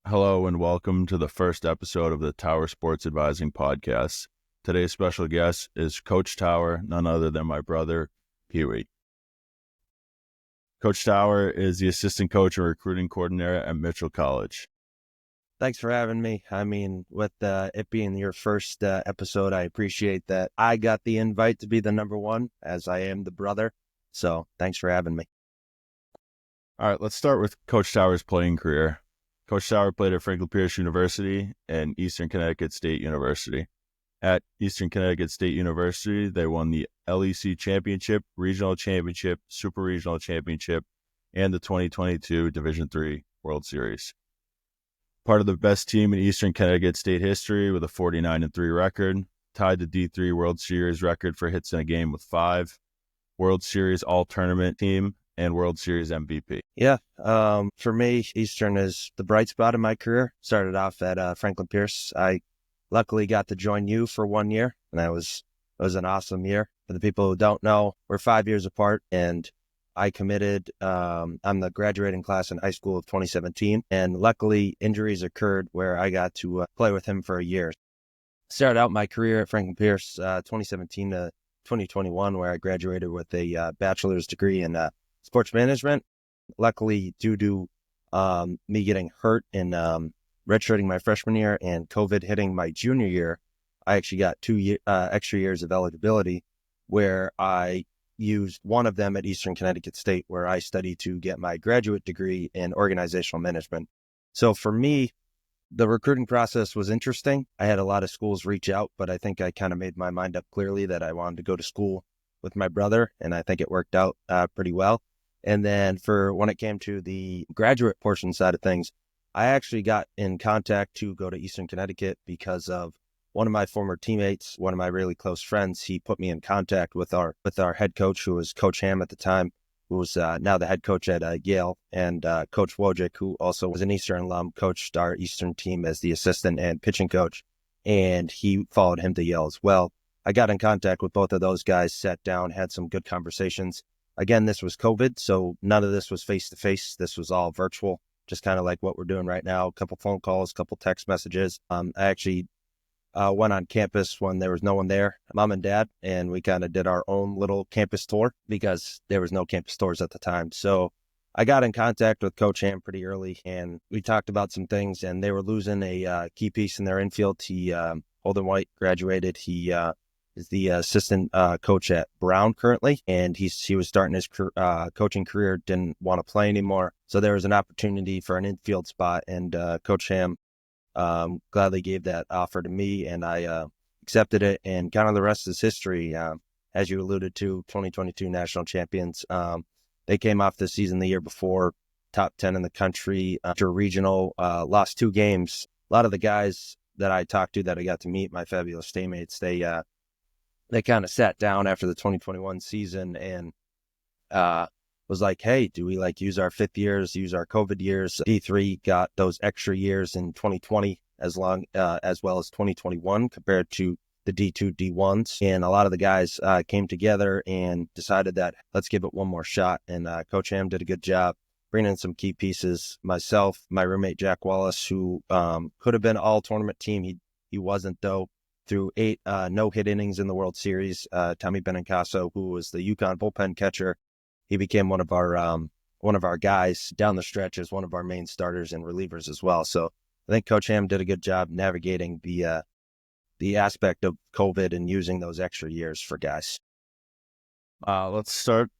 Hello and welcome to the first episode of the Tower Sports Advising Podcast. Today's special guest is Coach Tower, none other than my brother, Pee-wee. Coach Tower is the assistant coach and recruiting coordinator at Mitchell College. Thanks for having me. I mean, with it being your first episode, I appreciate that I got the invite to be the number one, as I am the brother. So thanks for having me. All right, let's start with Coach Tower's playing career. Coach Tower played at Franklin Pierce University and Eastern Connecticut State University. At Eastern Connecticut State University, they won the LEC Championship, Regional Championship, Super Regional Championship, and the 2022 Division III World Series. Part of the best team in Eastern Connecticut State history with a 49-3 record, tied the D3 World Series record for hits in a game with 5, World Series All-Tournament team, and World Series MVP. Yeah, for me, Eastern is the bright spot in my career. Started off at Franklin Pierce. I luckily got to join you for 1 year, and it was an awesome year. For the people who don't know, we're 5 years apart, and I committed. I'm the graduating class in high school of 2017, and luckily injuries occurred where I got to play with him for a year. Started out my career at Franklin Pierce 2017 to 2021, where I graduated with a bachelor's degree in sports management. Luckily, due to me getting hurt in redshirting my freshman year and COVID hitting my junior year, I actually got 2 extra years of eligibility, where I used one of them at Eastern Connecticut State, where I studied to get my graduate degree in organizational management. So for me, the recruiting process was interesting. I had a lot of schools reach out, but I think I kind of made my mind up clearly that I wanted to go to school with my brother, and I think it worked out pretty well. And then for when it came to the graduate portion side of things, I actually got in contact to go to Eastern Connecticut because of one of my former teammates, one of my really close friends. He put me in contact with our head coach, who was Coach Ham at the time, who was now the head coach at Yale, and Coach Wojcik, who also was an Eastern alum, coached our Eastern team as the assistant and pitching coach, and he followed him to Yale as well. I got in contact with both of those guys, sat down, had some good conversations. Again, this was COVID, so none of this was face-to-face. This was all virtual, just kind of like what we're doing right now. A couple phone calls, a couple text messages. I actually went on campus when there was no one there, mom and dad, and we kind of did our own little campus tour because there was no campus tours at the time. So I got in contact with Coach Ham pretty early, and we talked about some things, and they were losing a key piece in their infield. Holden White graduated. He is the assistant coach at Brown currently, and he was starting his coaching career, didn't want to play anymore. So there was an opportunity for an infield spot, and Coach Ham gladly gave that offer to me, and I accepted it, and kind of the rest is history. As you alluded to, 2022 national champions. They came off the season the year before, top 10 in the country, after regional, lost 2 games. A lot of the guys that I talked to that I got to meet, my fabulous teammates, they kind of sat down after the 2021 season and was like, hey, do we use our 5th years, use our COVID years? D3 got those extra years in 2020 as well as 2021 compared to the D2, D1s. And a lot of the guys came together and decided that let's give it one more shot. And Coach Ham did a good job bringing in some key pieces. Myself, my roommate, Jack Wallace, who could have been all tournament team. He wasn't, though. Through 8 no-hit innings in the World Series, Tommy Benincasa, who was the UConn bullpen catcher, he became one of our guys down the stretch as one of our main starters and relievers as well. So I think Coach Ham did a good job navigating the aspect of COVID and using those extra years for guys. Let's start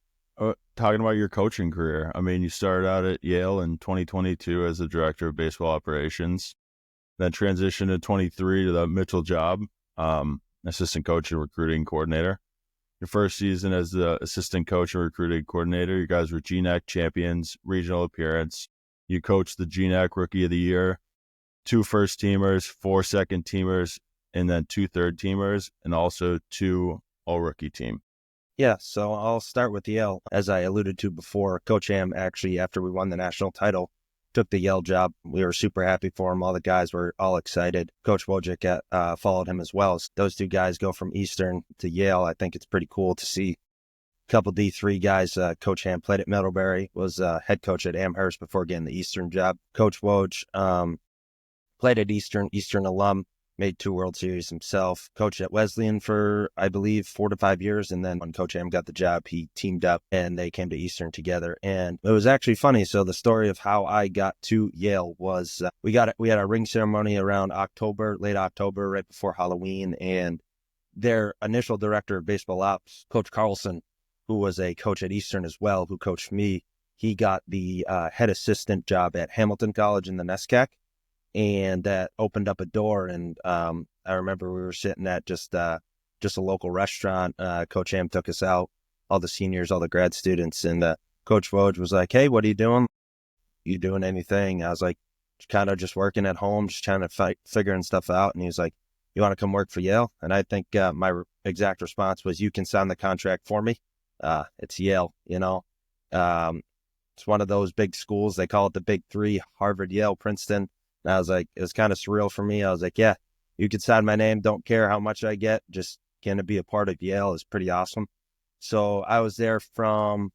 talking about your coaching career. I mean, you started out at Yale in 2022 as the director of baseball operations, then transitioned in 23 to the Mitchell job, assistant coach and recruiting coordinator. Your first season as the assistant coach and recruiting coordinator, you guys were GNAC champions, regional appearance. You coached the GNAC Rookie of the Year, 2 first-teamers, 4 second-teamers, and then 2 third-teamers, and also 2 all-rookie team. Yeah, so I'll start with Yale. As I alluded to before, Coach Ham actually, after we won the national title, took the Yale job. We were super happy for him. All the guys were all excited. Coach Wojcik followed him as well. So those 2 guys go from Eastern to Yale. I think it's pretty cool to see a couple D3 guys. Coach Ham played at Middlebury, was head coach at Amherst before getting the Eastern job. Coach Woj, played at Eastern alum, made 2 World Series himself, coached at Wesleyan for, I believe, 4 to 5 years. And then when Coach Ham got the job, he teamed up and they came to Eastern together. And it was actually funny. So the story of how I got to Yale was we had our ring ceremony around late October, right before Halloween. And their initial director of baseball ops, Coach Carlson, who was a coach at Eastern as well, who coached me, he got the head assistant job at Hamilton College in the NESCAC. And that opened up a door. And I remember we were sitting at just a local restaurant. Coach Ham took us out, all the seniors, all the grad students, and Coach Woj was like, "Hey, what are you doing? You doing anything?" I was like, kind of just working at home, just trying to figuring stuff out. And he was like, "You want to come work for Yale?" And I think my exact response was, "You can sign the contract for me. It's Yale, you know." It's one of those big schools. They call it the Big Three: Harvard, Yale, Princeton. And I was like, it was kind of surreal for me. I was like, yeah, you could sign my name. Don't care how much I get. Just going to be a part of Yale is pretty awesome. So I was there from,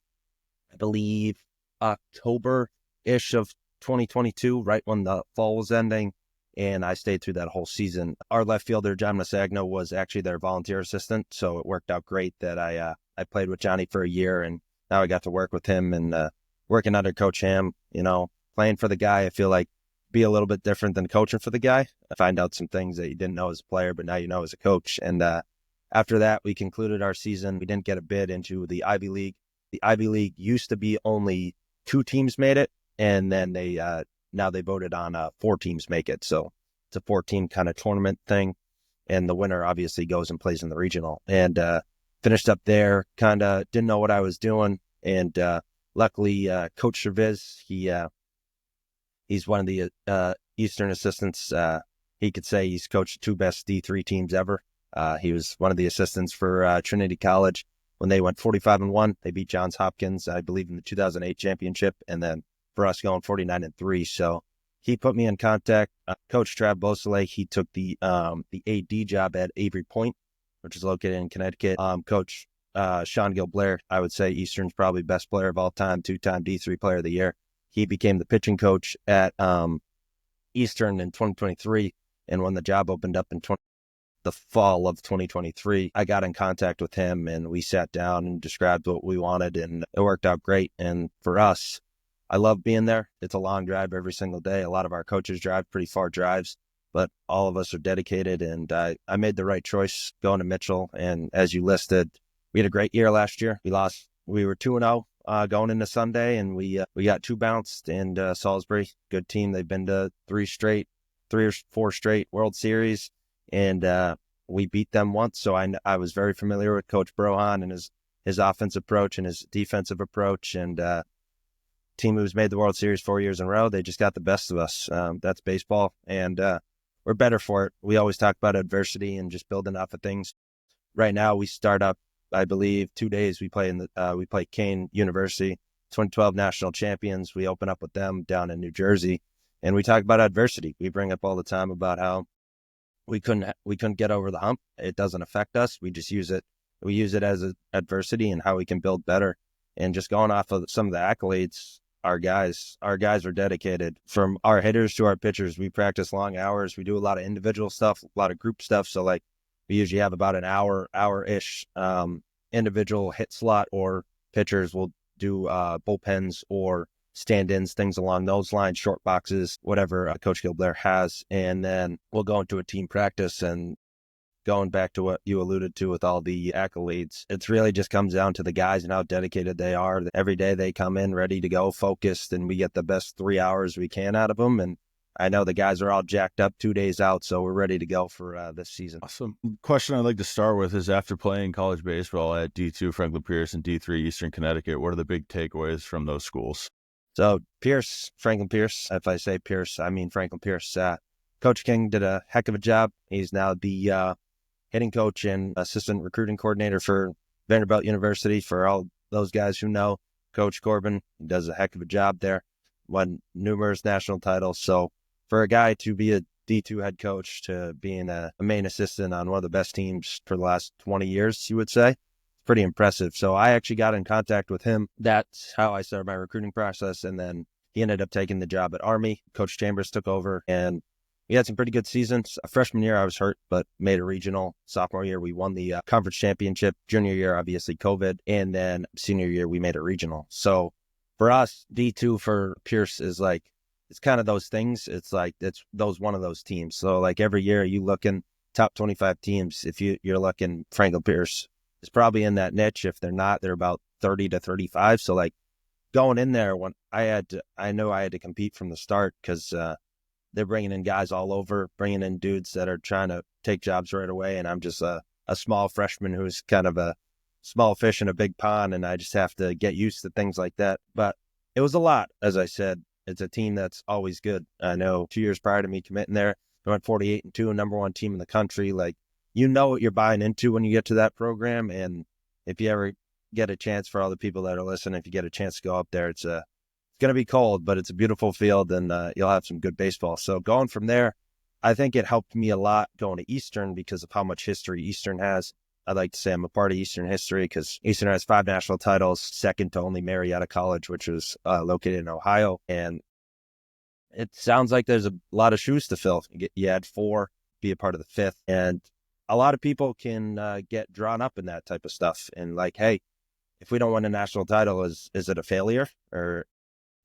I believe, October-ish of 2022, right when the fall was ending. And I stayed through that whole season. Our left fielder, John Masagno, was actually their volunteer assistant. So it worked out great that I played with Johnny for a year. And now I got to work with him and working under Coach Ham, playing for the guy. I feel like be a little bit different than coaching for the guy. I find out some things that you didn't know as a player, but now you know as a coach. And after that, we concluded our season. We didn't get a bid into the Ivy League. The Ivy League used to be only 2 teams made it, and then now they voted on 4 teams make it. So it's a 4-team kind of tournament thing, and the winner obviously goes and plays in the regional. And finished up there, kind of didn't know what I was doing, and luckily Coach Cerviz, he's one of the Eastern assistants. He could say he's coached the 2 best D3 teams ever. He was one of the assistants for Trinity College when they went 45-1. They beat Johns Hopkins, I believe, in the 2008 championship, and then for us going 49-3. So he put me in contact. Coach Trav Beausoleil, he took the AD job at Avery Point, which is located in Connecticut. Coach Sean Gilblair, I would say Eastern's probably best player of all time, 2-time D3 player of the year. He became the pitching coach at Eastern in 2023, and when the job opened up in the fall of 2023, I got in contact with him, and we sat down and described what we wanted, and it worked out great. And for us, I love being there. It's a long drive every single day. A lot of our coaches drive pretty far drives, but all of us are dedicated, and I made the right choice going to Mitchell. And as you listed, we had a great year last year. We were 2-0. Going into Sunday, and we got 2 bounced, and Salisbury, good team. They've been to 3 or 4 straight World Series, and we beat them once. So I was very familiar with Coach Brohan and his offensive approach and his defensive approach, and team who's made the World Series 4 years in a row. They just got the best of us. That's baseball, and we're better for it. We always talk about adversity and just building off of things. Right now, we start up, I believe, 2 days we play Kane University, 2012 national champions. We open up with them down in New Jersey, and we talk about adversity. We bring up all the time about how we couldn't get over the hump. It doesn't affect us. We just use it. We use it as adversity and how we can build better. And just going off of some of the accolades, our guys are dedicated. From our hitters to our pitchers, we practice long hours. We do a lot of individual stuff, a lot of group stuff. So like, we usually have about an hour-ish individual hit slot, or pitchers will do bullpens or stand-ins, things along those lines, short boxes, whatever Coach Gilblair has. And then we'll go into a team practice, and going back to what you alluded to with all the accolades, it really just comes down to the guys and how dedicated they are. Every day they come in ready to go, focused, and we get the best 3 hours we can out of them. And I know the guys are all jacked up 2 days out, so we're ready to go for this season. Awesome. Question I'd like to start with is, after playing college baseball at D2 Franklin Pierce and D3 Eastern Connecticut, what are the big takeaways from those schools? So Franklin Pierce, if I say Pierce, I mean Franklin Pierce. Coach King did a heck of a job. He's now the hitting coach and assistant recruiting coordinator for Vanderbilt University. For all those guys who know Coach Corbin, he does a heck of a job there. Won numerous national titles. So for a guy to be a D2 head coach to being a main assistant on one of the best teams for the last 20 years, you would say, pretty impressive. So I actually got in contact with him. That's how I started my recruiting process. And then he ended up taking the job at Army. Coach Chambers took over, and we had some pretty good seasons. Freshman year, I was hurt, but made a regional. Sophomore year, we won the conference championship. Junior year, obviously COVID. And then senior year, we made a regional. So for us, D2 for Pierce is like, it's kind of those things. It's like, it's one of those teams. So like every year you look in top 25 teams, if you're looking, Franklin Pierce is probably in that niche. If they're not, they're about 30 to 35. So like going in there, when I know I had to compete from the start because they're bringing in guys all over, bringing in dudes that are trying to take jobs right away. And I'm just a small freshman who's kind of a small fish in a big pond. And I just have to get used to things like that. But it was a lot, as I said. It's a team that's always good. I know 2 years prior to me committing there, I went 48-2, number one team in the country. Like, you know what you're buying into when you get to that program. And if you ever get a chance, for all the people that are listening, if you get a chance to go up there, it's going to be cold, but it's a beautiful field, and you'll have some good baseball. So going from there, I think it helped me a lot going to Eastern because of how much history Eastern has. I'd like to say I'm a part of Eastern history because Eastern has 5 national titles, second to only Marietta College, which was located in Ohio. And it sounds like there's a lot of shoes to fill. You had 4, be a part of the 5th. And a lot of people can get drawn up in that type of stuff. And like, hey, if we don't win a national title, is it a failure? Or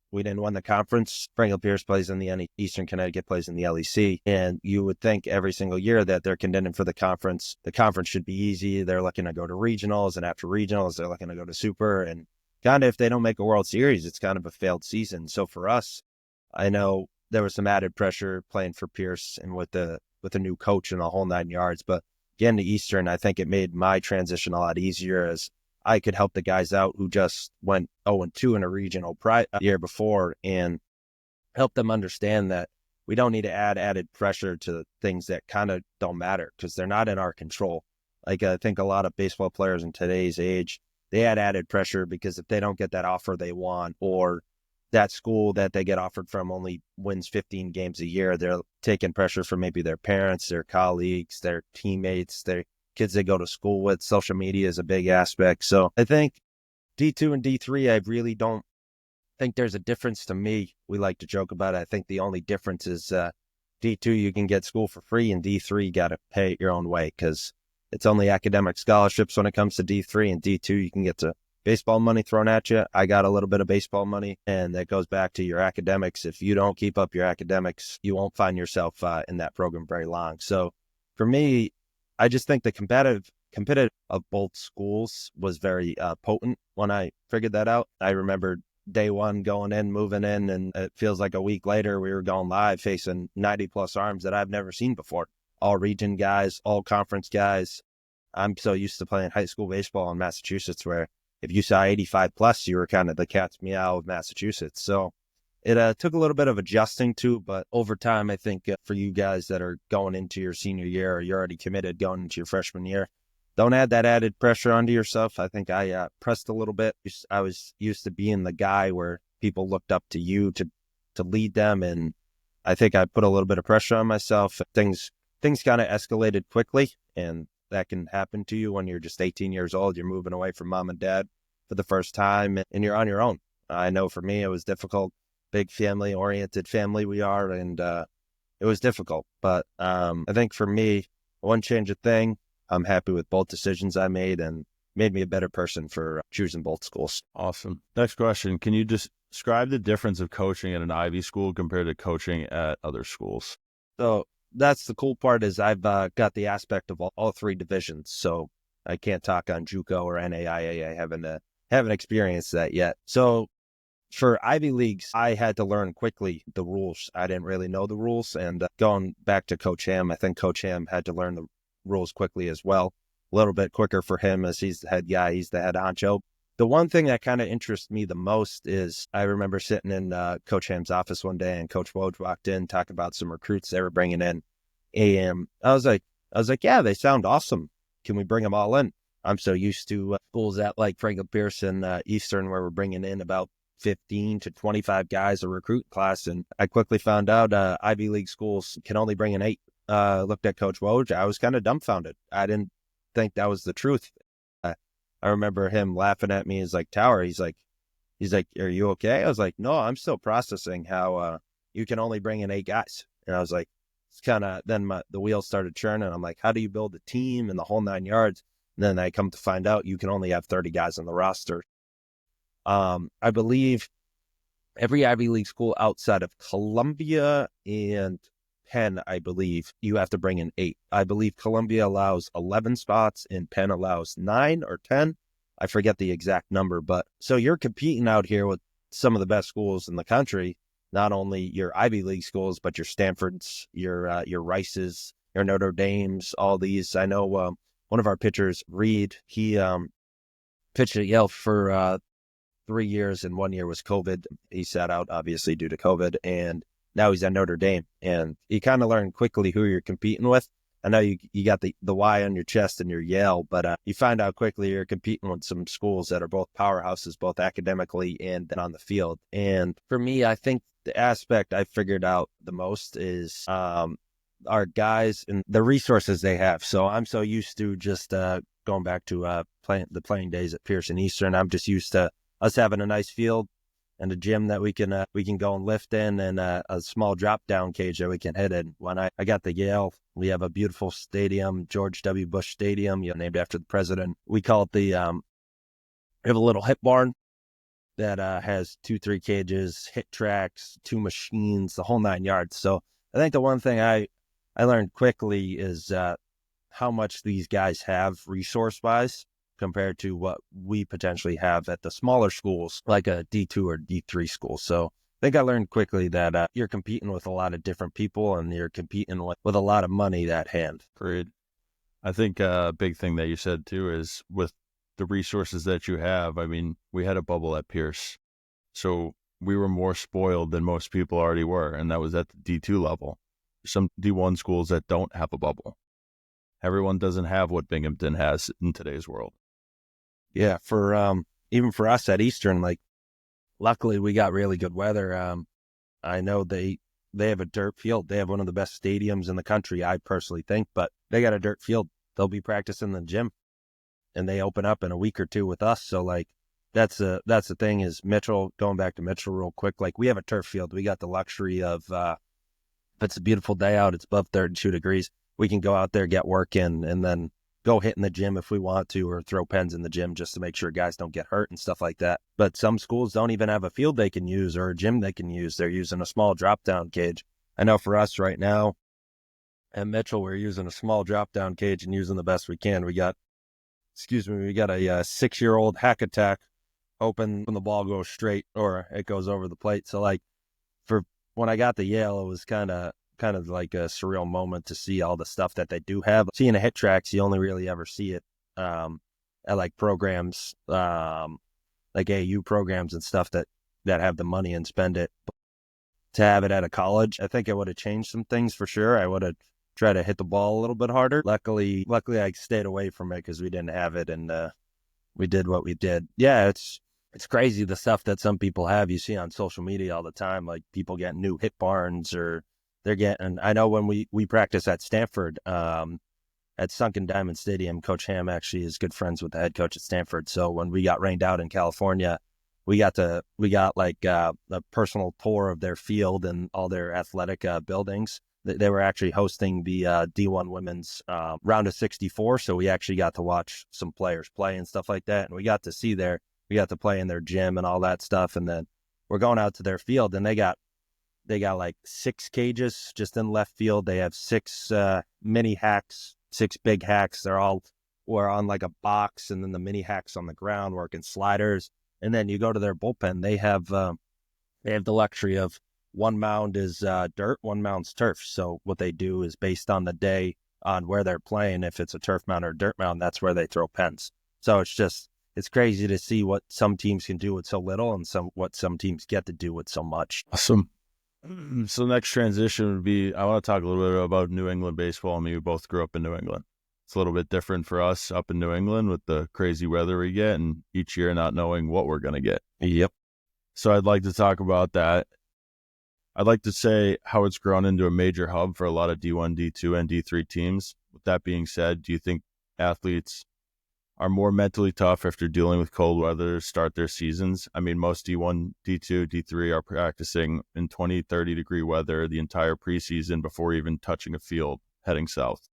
we didn't win the conference. Franklin Pierce plays in the Eastern Connecticut plays in the LEC. And you would think every single year that they're contending for the conference. The conference should be easy. They're looking to go to regionals, and after regionals, they're looking to go to super. And kind of if they don't make a World Series, it's kind of a failed season. So for us, I know there was some added pressure playing for Pierce and with a new coach and a whole 9 yards. But getting to Eastern, I think it made my transition a lot easier as I could help the guys out who just went 0-2 in a regional year before and help them understand that we don't need to add added pressure to things that kind of don't matter because they're not in our control. Like I think a lot of baseball players in today's age, they add added pressure because if they don't get that offer they want, or that school that they get offered from only wins 15 games a year, they're taking pressure from maybe their parents, their colleagues, their teammates, their kids they go to school with. Social media is a big aspect. So I think D2 and D3, I really don't think there's a difference to me. We like to joke about it. I think the only difference is D2, you can get school for free, and D3, you got to pay it your own way because it's only academic scholarships when it comes to D3, and D2, you can get to baseball money thrown at you. I got a little bit of baseball money, and that goes back to your academics. If you don't keep up your academics, you won't find yourself in that program very long. So for me, I just think the competitive of both schools was very potent when I figured that out. I remember day one going in, moving in, and it feels like a week later we were going live facing 90-plus arms that I've never seen before. All region guys, all conference guys. I'm so used to playing high school baseball in Massachusetts where if you saw 85-plus, you were kind of the cat's meow of Massachusetts. So it took a little bit of adjusting to, but over time, I think for you guys that are going into your senior year or you're already committed going into your freshman year, don't add that added pressure onto yourself. I think I pressed a little bit. I was used to being the guy where people looked up to you to lead them, and I think I put a little bit of pressure on myself. Things kind of escalated quickly, and that can happen to you when you're just 18 years old. You're moving away from mom and dad for the first time, and you're on your own. I know for me, it was difficult. Big family-oriented family we are, and it was difficult. But I think for me, one change a thing. I'm happy with both decisions I made and made me a better person for choosing both schools. Awesome. Next question. Can you describe the difference of coaching at an Ivy school compared to coaching at other schools? So that's the cool part is I've got the aspect of all 3 divisions. So I can't talk on JUCO or NAIA. I haven't experienced that yet. So for Ivy Leagues, I had to learn quickly the rules. I didn't really know the rules. And going back to Coach Ham, I think Coach Ham had to learn the rules quickly as well. A little bit quicker for him as he's the head guy. He's the head honcho. The one thing that kind of interests me the most is I remember sitting in Coach Ham's office one day and Coach Woj walked in talking about some recruits they were bringing in. And I was like, yeah, they sound awesome. Can we bring them all in? I'm so used to schools at like Franklin Pierce and Eastern where we're bringing in about 15 to 25 guys a recruit class. And I quickly found out Ivy League schools can only bring in 8. Looked at Coach Woj. I was kind of dumbfounded. I didn't think that was the truth. I remember him laughing at me. He's like, Tower, he's like, are you okay? I was like, no, I'm still processing how you can only bring in 8 guys. And I was like, it's kind of then the wheels started churning. I'm like, how do you build a team and the whole 9 yards? And then I come to find out you can only have 30 guys on the roster. I believe every Ivy League school outside of Columbia and Penn, I believe you have to bring in 8. I believe Columbia allows 11 spots and Penn allows 9 or 10. I forget the exact number, but so you're competing out here with some of the best schools in the country, not only your Ivy League schools, but your Stanfords, your Rices, your Notre Dames, all these. I know one of our pitchers, Reed, he pitched at Yale for 3 years, and 1 year was COVID. He sat out, obviously, due to COVID, and now he's at Notre Dame. And you kind of learn quickly who you're competing with. I know you got the Y on your chest and your Yale, but you find out quickly you're competing with some schools that are both powerhouses, both academically and then on the field. And for me, I think the aspect I figured out the most is our guys and the resources they have. So I'm so used to just going back to playing days at Pearson Eastern. I'm just used to us having a nice field and a gym that we can go and lift in, and a small drop down cage that we can hit in. When I got the Yale, we have a beautiful stadium, George W. Bush Stadium, named after the president. We call it we have a little hit barn that has 2-3 cages, hit tracks, 2 machines, the whole 9 yards. So I think the one thing I learned quickly is how much these guys have resource wise compared to what we potentially have at the smaller schools, like a D2 or D3 school. So I think I learned quickly that you're competing with a lot of different people, and you're competing with a lot of money at hand. Agreed. I think a big thing that you said too is with the resources that you have. I mean, we had a bubble at Pierce, so we were more spoiled than most people already were, and that was at the D2 level. Some D1 schools that don't have a bubble. Everyone doesn't have what Binghamton has in today's world. Yeah, for even for us at Eastern, like luckily we got really good weather. I know they have a dirt field. They have one of the best stadiums in the country, I personally think, but they got a dirt field. They'll be practicing in the gym, and they open up in a week or two with us. So like that's the thing is Mitchell, going back to Mitchell real quick, like we have a turf field. We got the luxury of if it's a beautiful day out, it's above 32 degrees, we can go out there, get work in, and then go hit in the gym if we want to, or throw pens in the gym just to make sure guys don't get hurt and stuff like that. But some schools don't even have a field they can use or a gym they can use. They're using a small drop-down cage. I know for us right now at Mitchell, we're using a small drop-down cage and using the best we can. We got a 6-year-old hack attack, hoping when the ball goes straight or it goes over the plate. So like for when I got to Yale, it was kind of like a surreal moment to see all the stuff that they do have. Seeing the hit tracks, you only really ever see it at like programs, like AU programs and stuff that have the money and spend it. To have it at a college, I think it would have changed some things for sure. I would have tried to hit the ball a little bit harder. Luckily I stayed away from it because we didn't have it, and we did what we did. Yeah, it's crazy the stuff that some people have. You see on social media all the time, like people get new hit barns, or they're getting, I know when we practice at Stanford, at Sunken Diamond Stadium, Coach Ham actually is good friends with the head coach at Stanford. So when we got rained out in California, we got like a personal tour of their field and all their athletic buildings. They were actually hosting the D1 women's round of 64. So we actually got to watch some players play and stuff like that. And we got to play in their gym and all that stuff. And then we're going out to their field, and they got like 6 cages just in left field. They have 6 mini hacks, 6 big hacks. We're on like a box, and then the mini hacks on the ground working sliders. And then you go to their bullpen. They have the luxury of one mound is dirt, one mound's turf. So what they do is based on the day on where they're playing. If it's a turf mound or a dirt mound, that's where they throw pens. So it's crazy to see what some teams can do with so little, and what some teams get to do with so much. Awesome. So the next transition would be, I want to talk a little bit about New England baseball. I mean, we both grew up in New England. It's a little bit different for us up in New England with the crazy weather we get, and each year not knowing what we're going to get. Yep. So I'd like to talk about that. I'd like to say how it's grown into a major hub for a lot of D1, D2, and D3 teams. With that being said, do you think athletes are more mentally tough after dealing with cold weather to start their seasons. I mean, most D1, D2, D3 are practicing in 20, 30-degree weather the entire preseason before even touching a field heading south.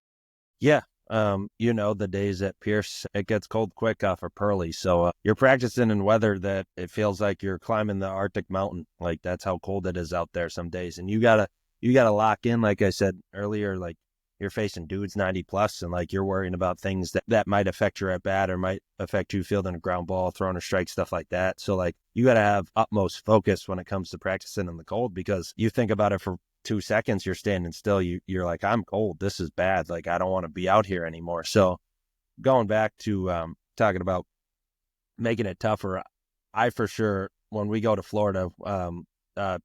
Yeah. The days at Pierce, it gets cold quick off of Pearly. So you're practicing in weather that it feels like you're climbing the Arctic mountain. Like that's how cold it is out there some days. And you gotta lock in, like I said earlier, like you're facing dudes 90 plus and like you're worrying about things that might affect your at bat or might affect you fielding a ground ball, throwing a strike, stuff like that. So like you gotta have utmost focus when it comes to practicing in the cold, because you think about it for 2 seconds, you're standing still. You're like, I'm cold. This is bad. Like, I don't want to be out here anymore. So going back to talking about making it tougher, I for sure, when we go to Florida,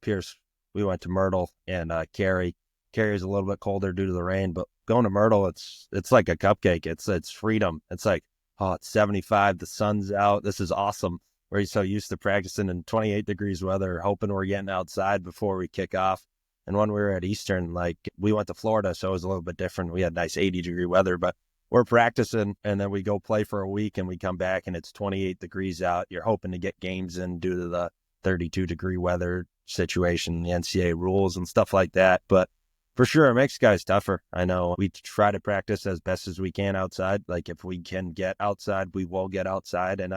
Pierce, we went to Myrtle and Cary. Cary is a little bit colder due to the rain, but going to Myrtle, it's like a cupcake. It's freedom. It's like, oh, it's 75. The sun's out. This is awesome. We're so used to practicing in 28 degrees weather, hoping we're getting outside before we kick off. And when we were at Eastern, like we went to Florida, so it was a little bit different. We had nice 80-degree weather, but we're practicing and then we go play for a week and we come back and it's 28 degrees out. You're hoping to get games in due to the 32-degree weather situation, the NCAA rules and stuff like that. But for sure, it makes guys tougher. I know we try to practice as best as we can outside. Like if we can get outside, we will get outside. And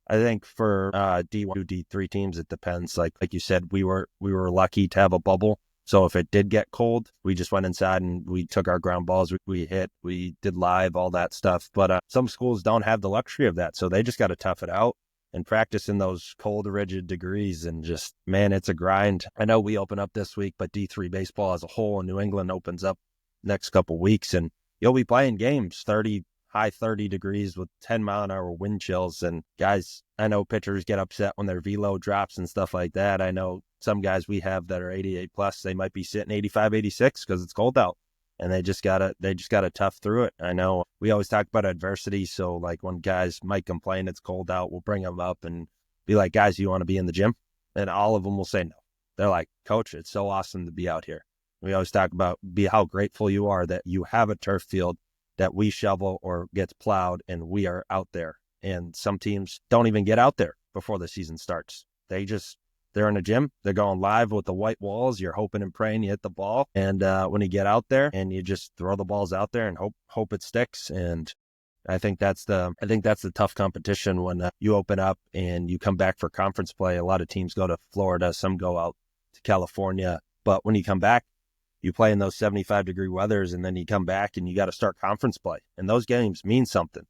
I think for D1, D3 teams, it depends. Like you said, we were lucky to have a bubble. So if it did get cold, we just went inside and we took our ground balls. We hit, we did live, all that stuff. But some schools don't have the luxury of that. So they just got to tough it out and practice in those cold, rigid degrees. And just, man, it's a grind. I know we open up this week, but D3 baseball as a whole in New England opens up next couple weeks. And you'll be playing games high 30 degrees with 10-mile-an-hour wind chills. And guys, I know pitchers get upset when their velo drops and stuff like that. I know some guys we have that are 88 plus, they might be sitting 85, 86 because it's cold out. And they just gotta tough through it. I know we always talk about adversity. So like when guys might complain it's cold out, we'll bring them up and be like, guys, you want to be in the gym? And all of them will say no. They're like, Coach, it's so awesome to be out here. We always talk about how grateful you are that you have a turf field that we shovel or gets plowed and we are out there. And some teams don't even get out there before the season starts. They're in a gym. They're going live with the white walls. You're hoping and praying you hit the ball. And when you get out there and you just throw the balls out there and hope it sticks. And I think that's the tough competition when you open up and you come back for conference play. A lot of teams go to Florida. Some go out to California. But when you come back, you play in those 75-degree weathers, and then you come back and you got to start conference play. And those games mean something.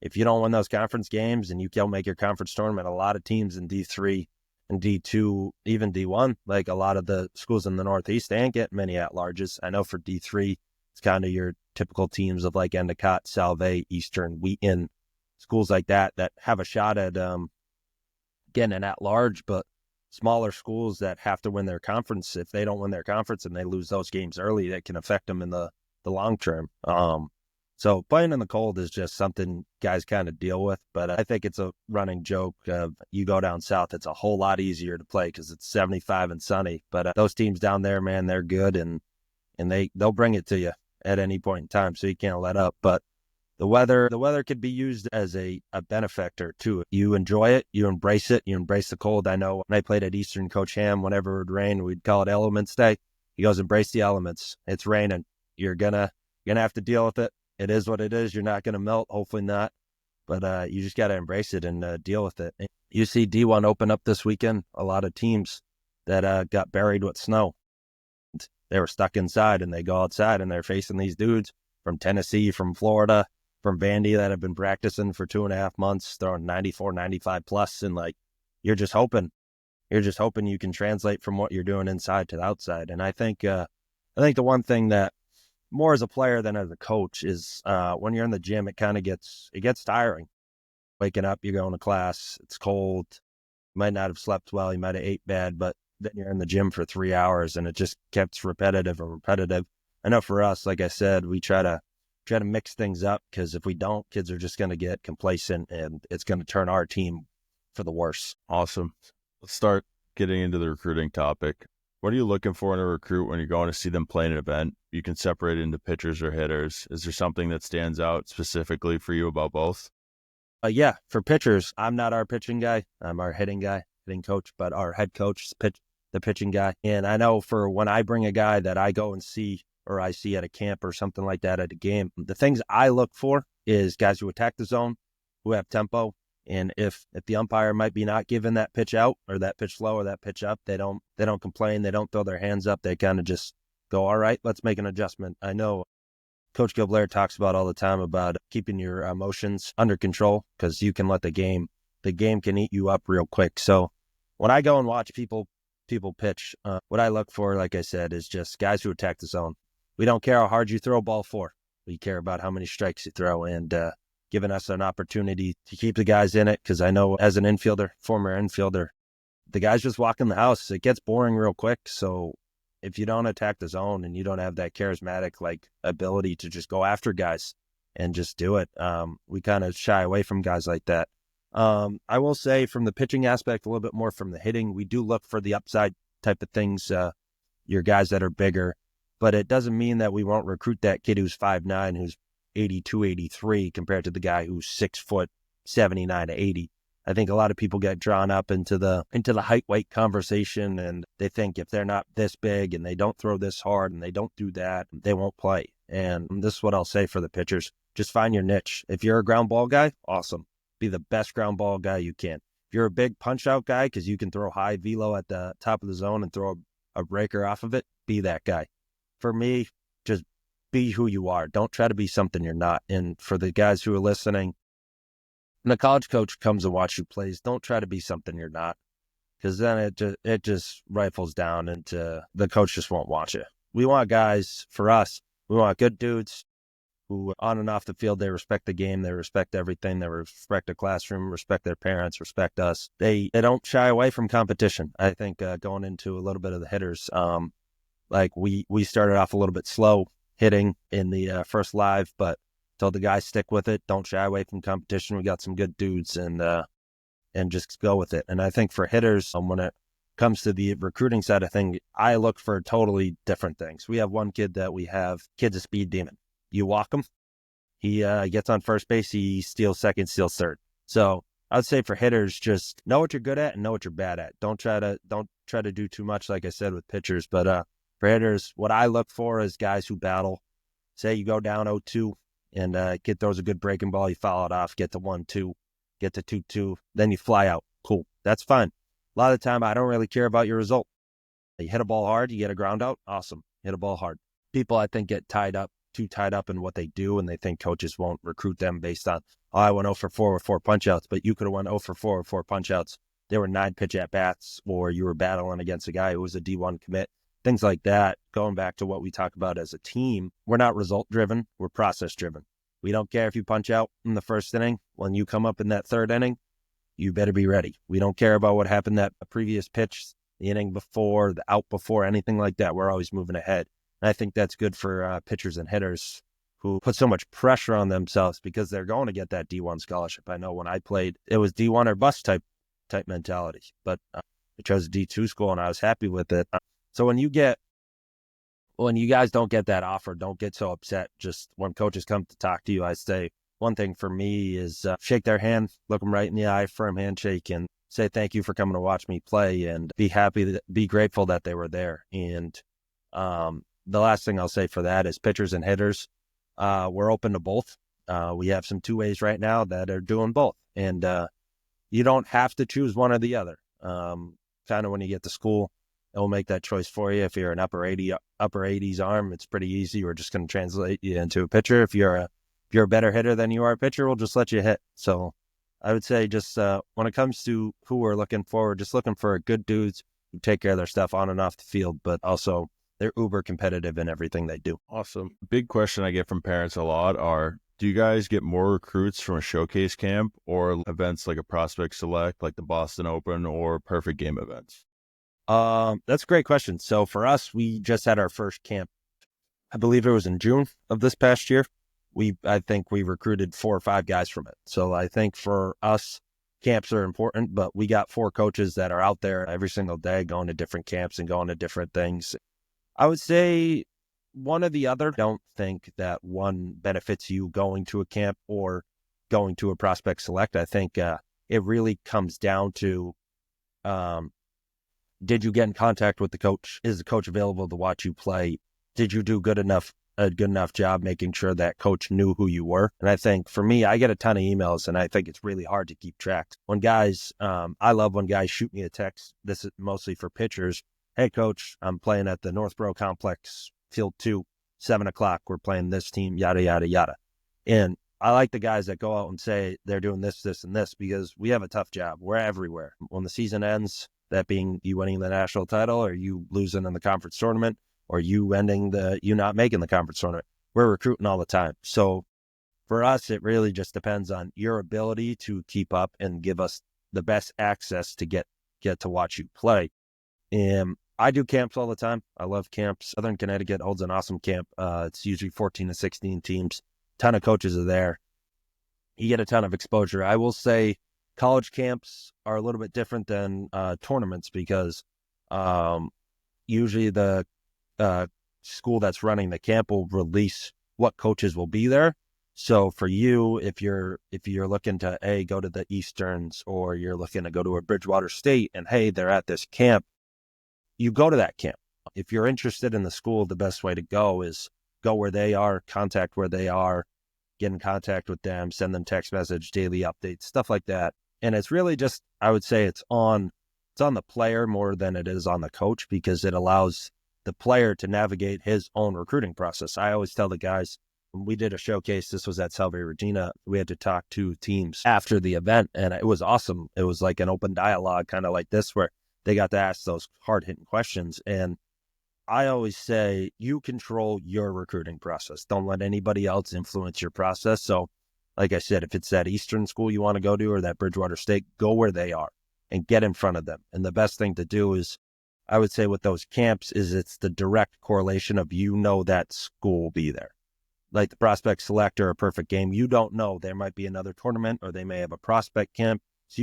If you don't win those conference games and you can't make your conference tournament, a lot of teams in D3 and D2, even D1, like a lot of the schools in the Northeast, they ain't getting many at-larges. I know for D3, it's kind of your typical teams of like Endicott, Salve, Eastern, Wheaton, schools like that have a shot at getting an at-large, but smaller schools that have to win their conference, if they don't win their conference and they lose those games early, that can affect them in the long term. So playing in the cold is just something guys kind of deal with. But I think it's a running joke of you go down south, it's a whole lot easier to play because it's 75 and sunny. But those teams down there, man, they're good and they'll bring it to you at any point in time. So you can't let up. But the weather could be used as a benefactor too. You enjoy it, you embrace it, you embrace the cold. I know when I played at Eastern, Coach Ham, whenever it would rain, we'd call it Elements Day. He goes, embrace the elements. It's raining. You're gonna have to deal with it. It is what it is. You're not gonna melt, hopefully not. But you just gotta embrace it and deal with it. And you see D1 open up this weekend. A lot of teams that got buried with snow. They were stuck inside and they go outside and they're facing these dudes from Tennessee, from Florida, from Vandy that have been practicing for 2.5 months, throwing 94, 95 plus. And like, you're just hoping you can translate from what you're doing inside to the outside. And I think the one thing that more as a player than as a coach is when you're in the gym, it gets tiring. Waking up, you're going to class, it's cold, you might not have slept well, you might have ate bad, but then you're in the gym for 3 hours and it just gets repetitive. I know for us, like I said, we try to mix things up because if we don't, kids are just going to get complacent and it's going to turn our team for the worse. Awesome. Let's start getting into the recruiting topic. What are you looking for in a recruit when you're going to see them play an event? You can separate into pitchers or hitters. Is there something that stands out specifically for you about both? Yeah, for pitchers, I'm not our pitching guy. I'm our hitting coach, but our head coach is the pitching guy. And I know for when I bring a guy that I go and see or I see at a camp or something like that at a game, the things I look for is guys who attack the zone, who have tempo. And if the umpire might be not giving that pitch out or that pitch low or that pitch up, they don't complain. They don't throw their hands up. They kind of just go, all right, let's make an adjustment. I know Coach Gilbert talks about all the time about keeping your emotions under control because you can let the game can eat you up real quick. So when I go and watch people pitch, what I look for, like I said, is just guys who attack the zone. We don't care how hard you throw a ball for. We care about how many strikes you throw and giving us an opportunity to keep the guys in it. Because I know as an former infielder, the guys just walk in the house. It gets boring real quick. So if you don't attack the zone and you don't have that charismatic ability to just go after guys and just do it, we kind of shy away from guys like that. I will say from the pitching aspect, a little bit more from the hitting, we do look for the upside type of things, your guys that are bigger, but it doesn't mean that we won't recruit that kid who's 5'9", who's 82, 83 compared to the guy who's 6 foot, 79 to 80. I think a lot of people get drawn up into the height weight conversation, and they think if they're not this big and they don't throw this hard and they don't do that, they won't play. And this is what I'll say for the pitchers. Just find your niche. If you're a ground ball guy, awesome. Be the best ground ball guy you can. If you're a big punch out guy because you can throw high velo at the top of the zone and throw a breaker off of it, be that guy. For me, just be who you are. Don't try to be something you're not. And for the guys who are listening, when a college coach comes and watch you plays, don't try to be something you're not, because then it just rifles down into the coach just won't watch it. We want guys, for us, we want good dudes who on and off the field, they respect the game, they respect everything, they respect the classroom, respect their parents, respect us. They don't shy away from competition. I think going into a little bit of the hitters, we started off a little bit slow hitting in the first live, but told the guys stick with it. Don't shy away from competition. We got some good dudes and just go with it. And I think for hitters, when it comes to the recruiting side of things, I look for totally different things. We have one kid kid's a speed demon. You walk him, he gets on first base, he steals second, steals third. So I'd say for hitters, just know what you're good at and know what you're bad at. Don't try to do too much, like I said, with pitchers. But for hitters, what I look for is guys who battle. Say you go down 0-2. And kid throws a good breaking ball, you foul it off, get to 1-2, get to 2-2, then you fly out. Cool. That's fine. A lot of the time, I don't really care about your result. You hit a ball hard, you get a ground out, awesome. Hit a ball hard. People, I think, get too tied up in what they do, and they think coaches won't recruit them based on, I went 0 for 4 with 4 punch-outs, but you could have went 0 for 4 with 4 punch-outs. There were 9 pitch at-bats, or you were battling against a guy who was a D1 commit. Things like that, going back to what we talk about as a team, we're not result-driven, we're process-driven. We don't care if you punch out in the first inning. When you come up in that third inning, you better be ready. We don't care about what happened that previous pitch, the inning before, the out before, anything like that. We're always moving ahead. And I think that's good for pitchers and hitters who put so much pressure on themselves because they're going to get that D1 scholarship. I know when I played, it was D1 or bust type mentality, but I chose a D2 school and I was happy with it. So when you guys don't get that offer, don't get so upset. Just when coaches come to talk to you, I say one thing for me is shake their hand, look them right in the eye, firm handshake, and say thank you for coming to watch me play, and be grateful that they were there. And the last thing I'll say for that is pitchers and hitters, we're open to both. We have some 2-ways right now that are doing both, and you don't have to choose one or the other. Kind of when you get to school, it will make that choice for you. If you're an upper 80s arm, it's pretty easy. We're just going to translate you into a pitcher. If you're a better hitter than you are a pitcher, we'll just let you hit. So I would say just when it comes to who we're looking for, we're just looking for good dudes who take care of their stuff on and off the field, but also they're uber competitive in everything they do. Awesome. Big question I get from parents a lot are, do you guys get more recruits from a showcase camp or events like a prospect select, like the Boston Open or perfect game events? That's a great question. So for us, we just had our first camp. I believe it was in June of this past year. I think we recruited 4 or 5 guys from it. So I think for us, camps are important, but we got 4 coaches that are out there every single day going to different camps and going to different things. I would say one or the other. Don't think that one benefits you going to a camp or going to a prospect select. I think it really comes down to, did you get in contact with the coach? Is the coach available to watch you play? Did you do a good enough job making sure that coach knew who you were? And I think for me, I get a ton of emails, and I think it's really hard to keep track. When guys, I love when guys shoot me a text. This is mostly for pitchers. Hey, coach, I'm playing at the Northborough Complex, Field 2, 7 o'clock. We're playing this team, yada, yada, yada. And I like the guys that go out and say they're doing this, this, and this, because we have a tough job. We're everywhere. When the season ends, that being you winning the national title or you losing in the conference tournament or you not making the conference tournament, we're recruiting all the time. So for us, it really just depends on your ability to keep up and give us the best access to get to watch you play. And I do camps all the time. I love camps. Southern Connecticut holds an awesome camp. It's usually 14 to 16 teams. Ton of coaches are there. You get a ton of exposure. I will say college camps are a little bit different than tournaments because usually the school that's running the camp will release what coaches will be there. So for you, if you're looking to go to the Easterns or you're looking to go to a Bridgewater State and hey, they're at this camp, you go to that camp. If you're interested in the school, the best way to go is go where they are, contact where they are, get in contact with them, send them text message, daily updates, stuff like that. And it's really just, I would say it's on the player more than it is on the coach because it allows the player to navigate his own recruiting process. I always tell the guys, when we did a showcase, this was at Salve Regina, we had to talk to teams after the event and it was awesome. It was like an open dialogue, kind of like this, where they got to ask those hard-hitting questions. And I always say you control your recruiting process. Don't let anybody else influence your process. So like I said, if it's that Eastern school you want to go to or that Bridgewater State, go where they are and get in front of them. And the best thing to do is, I would say with those camps, is it's the direct correlation of that school will be there. Like the prospect select or a perfect game, you don't know. There might be another tournament or they may have a prospect camp. So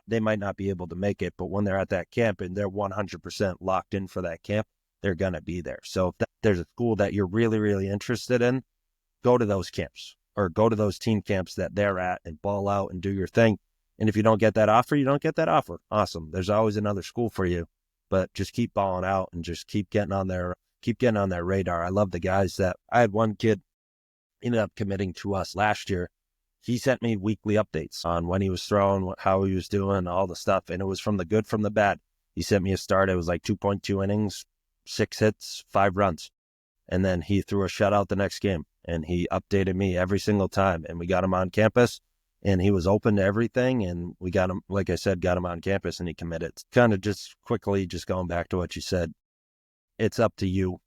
they might not be able to make it, but when they're at that camp and they're 100% locked in for that camp, they're going to be there. So if there's a school that you're really, really interested in, go to those camps or go to those team camps that they're at and ball out and do your thing. And if you don't get that offer, you don't get that offer. Awesome. There's always another school for you, but just keep balling out and just keep getting on their radar. I love the guys I had one kid ended up committing to us last year. He sent me weekly updates on when he was throwing, how he was doing, all the stuff. And it was from the good, from the bad. He sent me a start. It was like 2.2 innings, 6 hits, 5 runs. And then he threw a shutout the next game. And he updated me every single time. And we got him on campus. And he was open to everything. And we got him, like I said, got him on campus and he committed. Kind of just quickly, just going back to what you said, it's up to you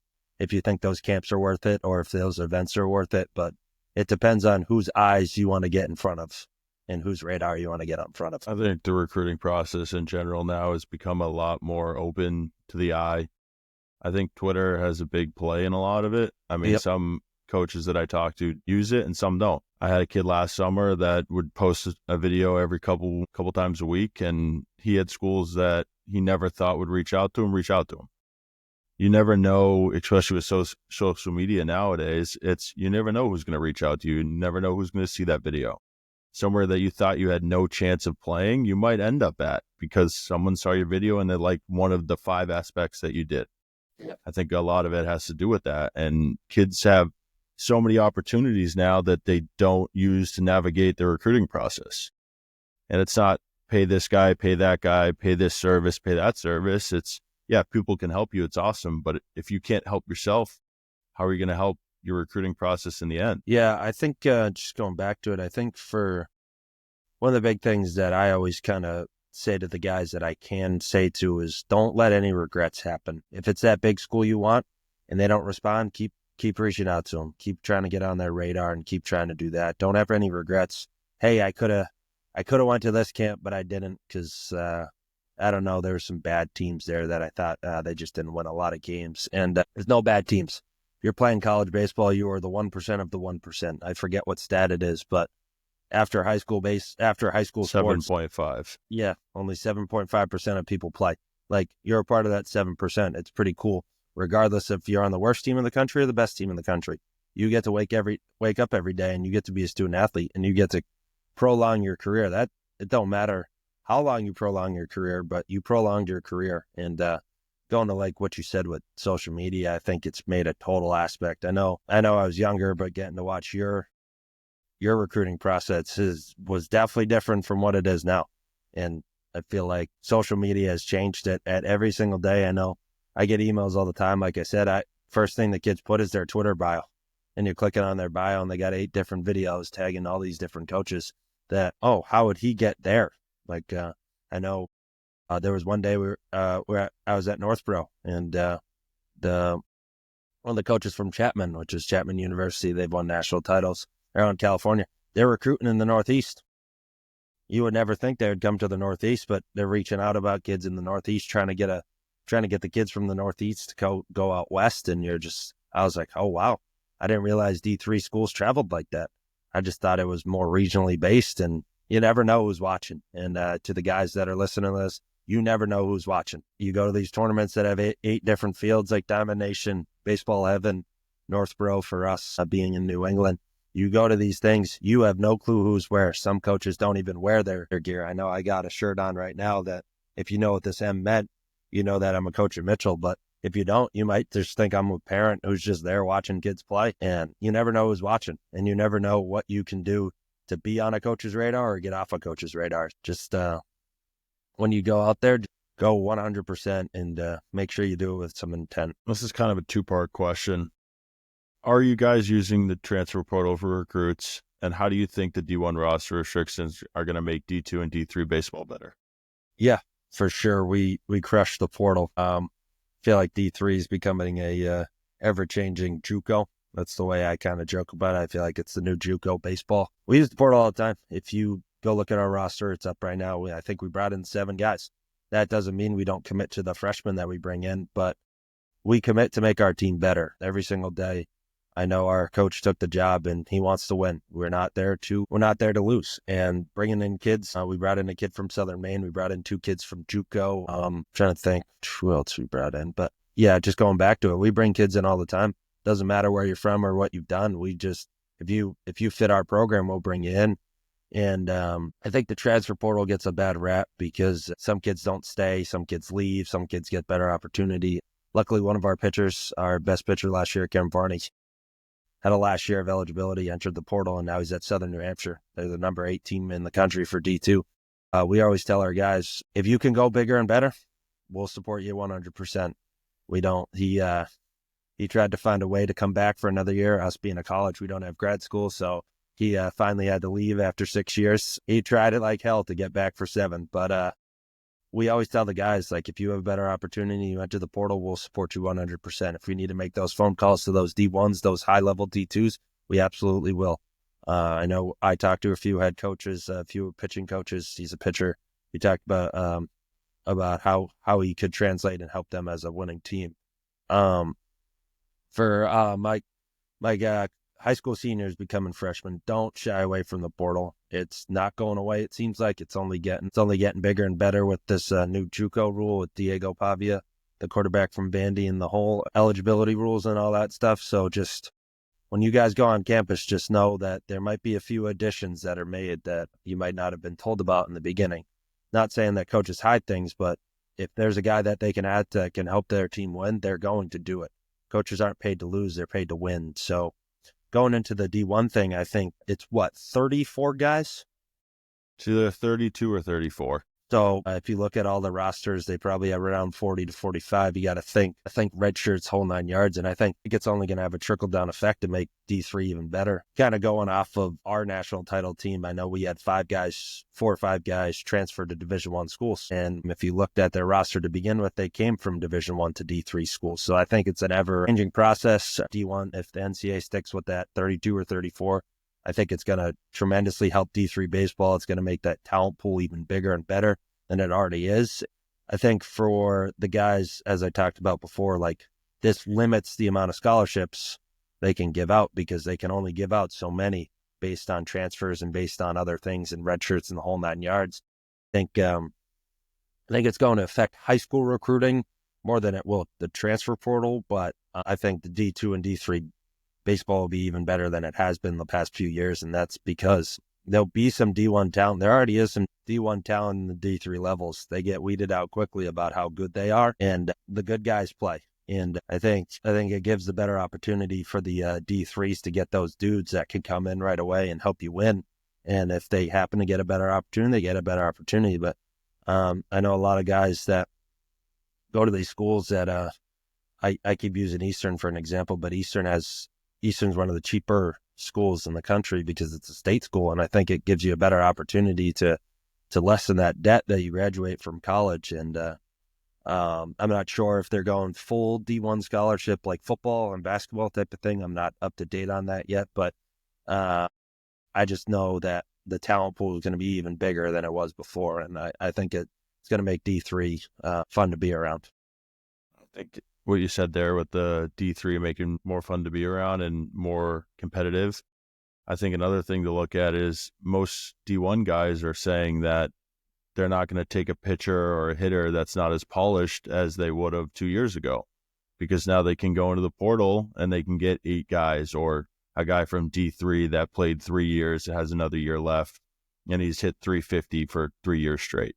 if you think those camps are worth it or if those events are worth it. But it depends on whose eyes you want to get in front of and whose radar you want to get in front of. I think the recruiting process in general now has become a lot more open to the eye. I think Twitter has a big play in a lot of it. I mean, Some coaches that I talk to use it and some don't. I had a kid last summer that would post a video every couple times a week, and he had schools that he never thought would reach out to him. You never know, especially with social media nowadays, you never know who's going to reach out to you. You never know who's going to see that video. Somewhere that you thought you had no chance of playing, you might end up at because someone saw your video and they liked one of the 5 aspects that you did. Yep. I think a lot of it has to do with that. And kids have so many opportunities now that they don't use to navigate their recruiting process. And it's not pay this guy, pay that guy, pay this service, pay that service. It's, yeah, people can help you. It's awesome. But if you can't help yourself, how are you going to help your recruiting process in the end? Yeah, I think just going back to it, I think for one of the big things that I always kind of say to the guys that I can say to is don't let any regrets happen. If it's that big school you want and they don't respond, keep reaching out to them. Keep trying to get on their radar and keep trying to do that. Don't have any regrets. Hey, I could have went to this camp, but I didn't because I don't know. There were some bad teams there that I thought they just didn't win a lot of games. And there's no bad teams. If you're playing college baseball, you are the 1% of the 1%. I forget what stat it is, but after high school sports, 7.5. yeah, only 7.5% of people play. Like, you're a part of that 7%. It's pretty cool, regardless if you're on the worst team in the country or the best team in the country. You get to wake up every day, and you get to be a student athlete, and you get to prolong your career. That it don't matter how long you prolong your career, but you prolonged your career. And going to like what you said with social media, I think it's made a total aspect. I know I was younger, but getting to watch your recruiting process was definitely different from what it is now. And I feel like social media has changed it at every single day. I know I get emails all the time. Like I said, first thing the kids put is their Twitter bio, and you're clicking on their bio and they got 8 different videos tagging all these different coaches that, oh, how would he get there? Like, I know there was one day where I was at Northborough, and one of the coaches from Chapman, which is Chapman University, they've won national titles around California. They're recruiting in the Northeast. You would never think they would come to the Northeast, but they're reaching out about kids in the Northeast, trying to get the kids from the Northeast to go out west. And I was like, oh wow, I didn't realize D3 schools traveled like that. I just thought it was more regionally based, and you never know who's watching. And to the guys that are listening to this, you never know who's watching. You go to these tournaments that have eight different fields, like Diamond Nation, Baseball Heaven, Northborough for us, being in New England. You go to these things, you have no clue who's where. Some coaches don't even wear their gear. I know I got a shirt on right now that, if you know what this M meant, you know that I'm a coach at Mitchell. But if you don't, you might just think I'm a parent who's just there watching kids play. And you never know who's watching, and you never know what you can do to be on a coach's radar or get off a coach's radar. Just when you go out there, go 100% and make sure you do it with some intent. This is kind of a 2-part question. Are you guys using the transfer portal for recruits? And how do you think the D1 roster restrictions are going to make D2 and D3 baseball better? Yeah, for sure. We crushed the portal. Feel like D3 is becoming a ever-changing JUCO. That's the way I kind of joke about it. I feel like it's the new JUCO baseball. We use the portal all the time. If you go look at our roster, it's up right now. I think we brought in 7 guys. That doesn't mean we don't commit to the freshmen that we bring in, but we commit to make our team better every single day. I know our coach took the job and he wants to win. We're not there to lose. And bringing in kids, we brought in a kid from Southern Maine. We brought in 2 kids from JUCO. Trying to think who else we brought in, but yeah, just going back to it, we bring kids in all the time. Doesn't matter where you're from or what you've done. We just, if you fit our program, we'll bring you in. And I think the transfer portal gets a bad rap because some kids don't stay, some kids leave, some kids get better opportunity. Luckily, one of our pitchers, our best pitcher last year, Kevin Varney, had a last year of eligibility, entered the portal, and now he's at Southern New Hampshire. They're the number 8 team in the country for D2. We always tell our guys, if you can go bigger and better, we'll support you 100%. We don't, he tried to find a way to come back for another year. Us being a college, we don't have grad school, so he finally had to leave after 6 years. He tried it like hell to get back for 7, but we always tell the guys, like, if you have a better opportunity, you enter the portal, we'll support you 100%. If we need to make those phone calls to those D1s, those high-level D2s, we absolutely will. I know I talked to a few head coaches, a few pitching coaches. He's a pitcher. We talked about how he could translate and help them as a winning team. For my high school seniors becoming freshmen, don't shy away from the portal. It's not going away. It seems like it's only getting bigger and better with this new JUCO rule with Diego Pavia, the quarterback from Vandy, and the whole eligibility rules and all that stuff. So just when you guys go on campus, just know that there might be a few additions that are made that you might not have been told about in the beginning. Not saying that coaches hide things, but if there's a guy that they can add that can help their team win, they're going to do it. Coaches aren't paid to lose, they're paid to win. So going into the D1 thing, I think it's 34 guys? It's either 32 or 34. So if you look at all the rosters, they probably have around 40 to 45. You got to think red shirts, whole 9 yards. And I think it's only going to have a trickle-down effect to make D3 even better. Kind of going off of our national title team, I know we had 4 or 5 guys transferred to Division I schools. And if you looked at their roster to begin with, they came from Division I to D3 schools. So I think it's an ever-changing process. D1, if the NCAA sticks with that 32 or 34, I think it's going to tremendously help D3 baseball. It's going to make that talent pool even bigger and better than it already is. I think for the guys, as I talked about before, like, this limits the amount of scholarships they can give out because they can only give out so many. based on transfers and based on other things and red shirts and the whole 9 yards. I think it's going to affect high school recruiting more than it will the transfer portal, but I think the D2 and D3 baseball will be even better than it has been the past few years, and that's because there'll be some D1 talent. There already is some D1 talent in the D3 levels. They get weeded out quickly about how good they are, and the good guys play. And I think it gives the better opportunity for the D3s to get those dudes that can come in right away and help you win. And if they happen to get a better opportunity, they get a better opportunity. But I know a lot of guys that go to these schools that I keep using Eastern for an example, but Eastern's one of the cheaper schools in the country because it's a state school, and I think it gives you a better opportunity to lessen that debt that you graduate from college. And I'm not sure if they're going full D1 scholarship like football and basketball type of thing. I'm not up to date on that yet, but I just know that the talent pool is going to be even bigger than it was before, and I think it's going to make D3 fun to be around. I think what you said there with the D3 making more fun to be around and more competitive. I think another thing to look at is most D1 guys are saying that they're not going to take a pitcher or a hitter that's not as polished as they would have 2 years ago, because now they can go into the portal and they can get 8 guys, or a guy from D3 that played 3 years, has another year left, and he's hit 350 for 3 years straight.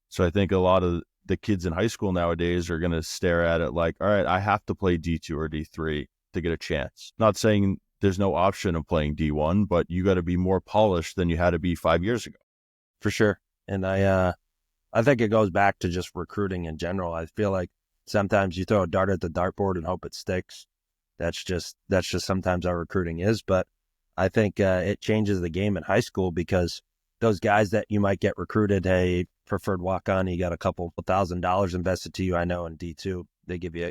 So I think a lot of the kids in high school nowadays are going to stare at it like, all right, I have to play D2 or D3 to get a chance. Not saying there's no option of playing D1, but you got to be more polished than you had to be 5 years ago. For sure. And I think it goes back to just recruiting in general. I feel like sometimes you throw a dart at the dartboard and hope it sticks. That's just sometimes our recruiting is. But I think it changes the game in high school, because those guys that you might get recruited, hey, preferred walk-on, you got a couple $1,000 invested to you. I know in D2,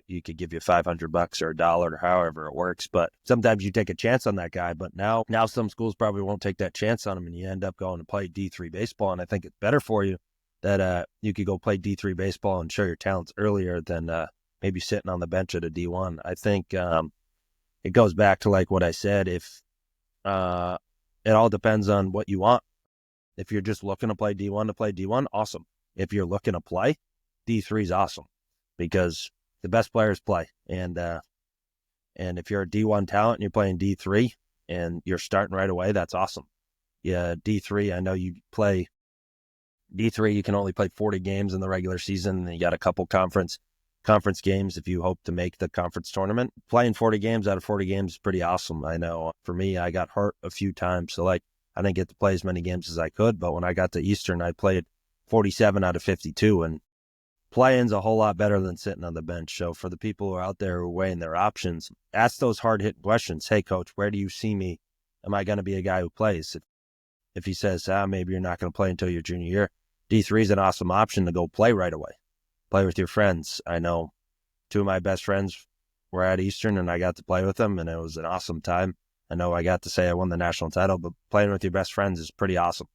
you could give you $500 or $1 or however it works. But sometimes you take a chance on that guy. But now some schools probably won't take that chance on him, and you end up going to play D3 baseball. And I think it's better for you that you could go play D3 baseball and show your talents earlier than maybe sitting on the bench at a D1. I think it goes back to like what I said. If it all depends on what you want. If you're just looking to play D1, awesome. If you're looking to play, D3 is awesome, because the best players play. And if you're a D1 talent and you're playing D3 and you're starting right away, that's awesome. Yeah, D3, I know you play D3, you can only play 40 games in the regular season, and you got a couple conference games if you hope to make the conference tournament. Playing 40 games out of 40 games is pretty awesome. I know for me, I got hurt a few times, so like I didn't get to play as many games as I could, but when I got to Eastern, I played 47 out of 52, and playing's a whole lot better than sitting on the bench. So for the people who are out there who are weighing their options, ask those hard-hitting questions. Hey, coach, where do you see me? Am I going to be a guy who plays? If he says, maybe you're not going to play until your junior year, D3 is an awesome option to go play right away. Play with your friends. I know 2 of my best friends were at Eastern, and I got to play with them, and it was an awesome time. I know I got to say I won the national title, but playing with your best friends is pretty awesome.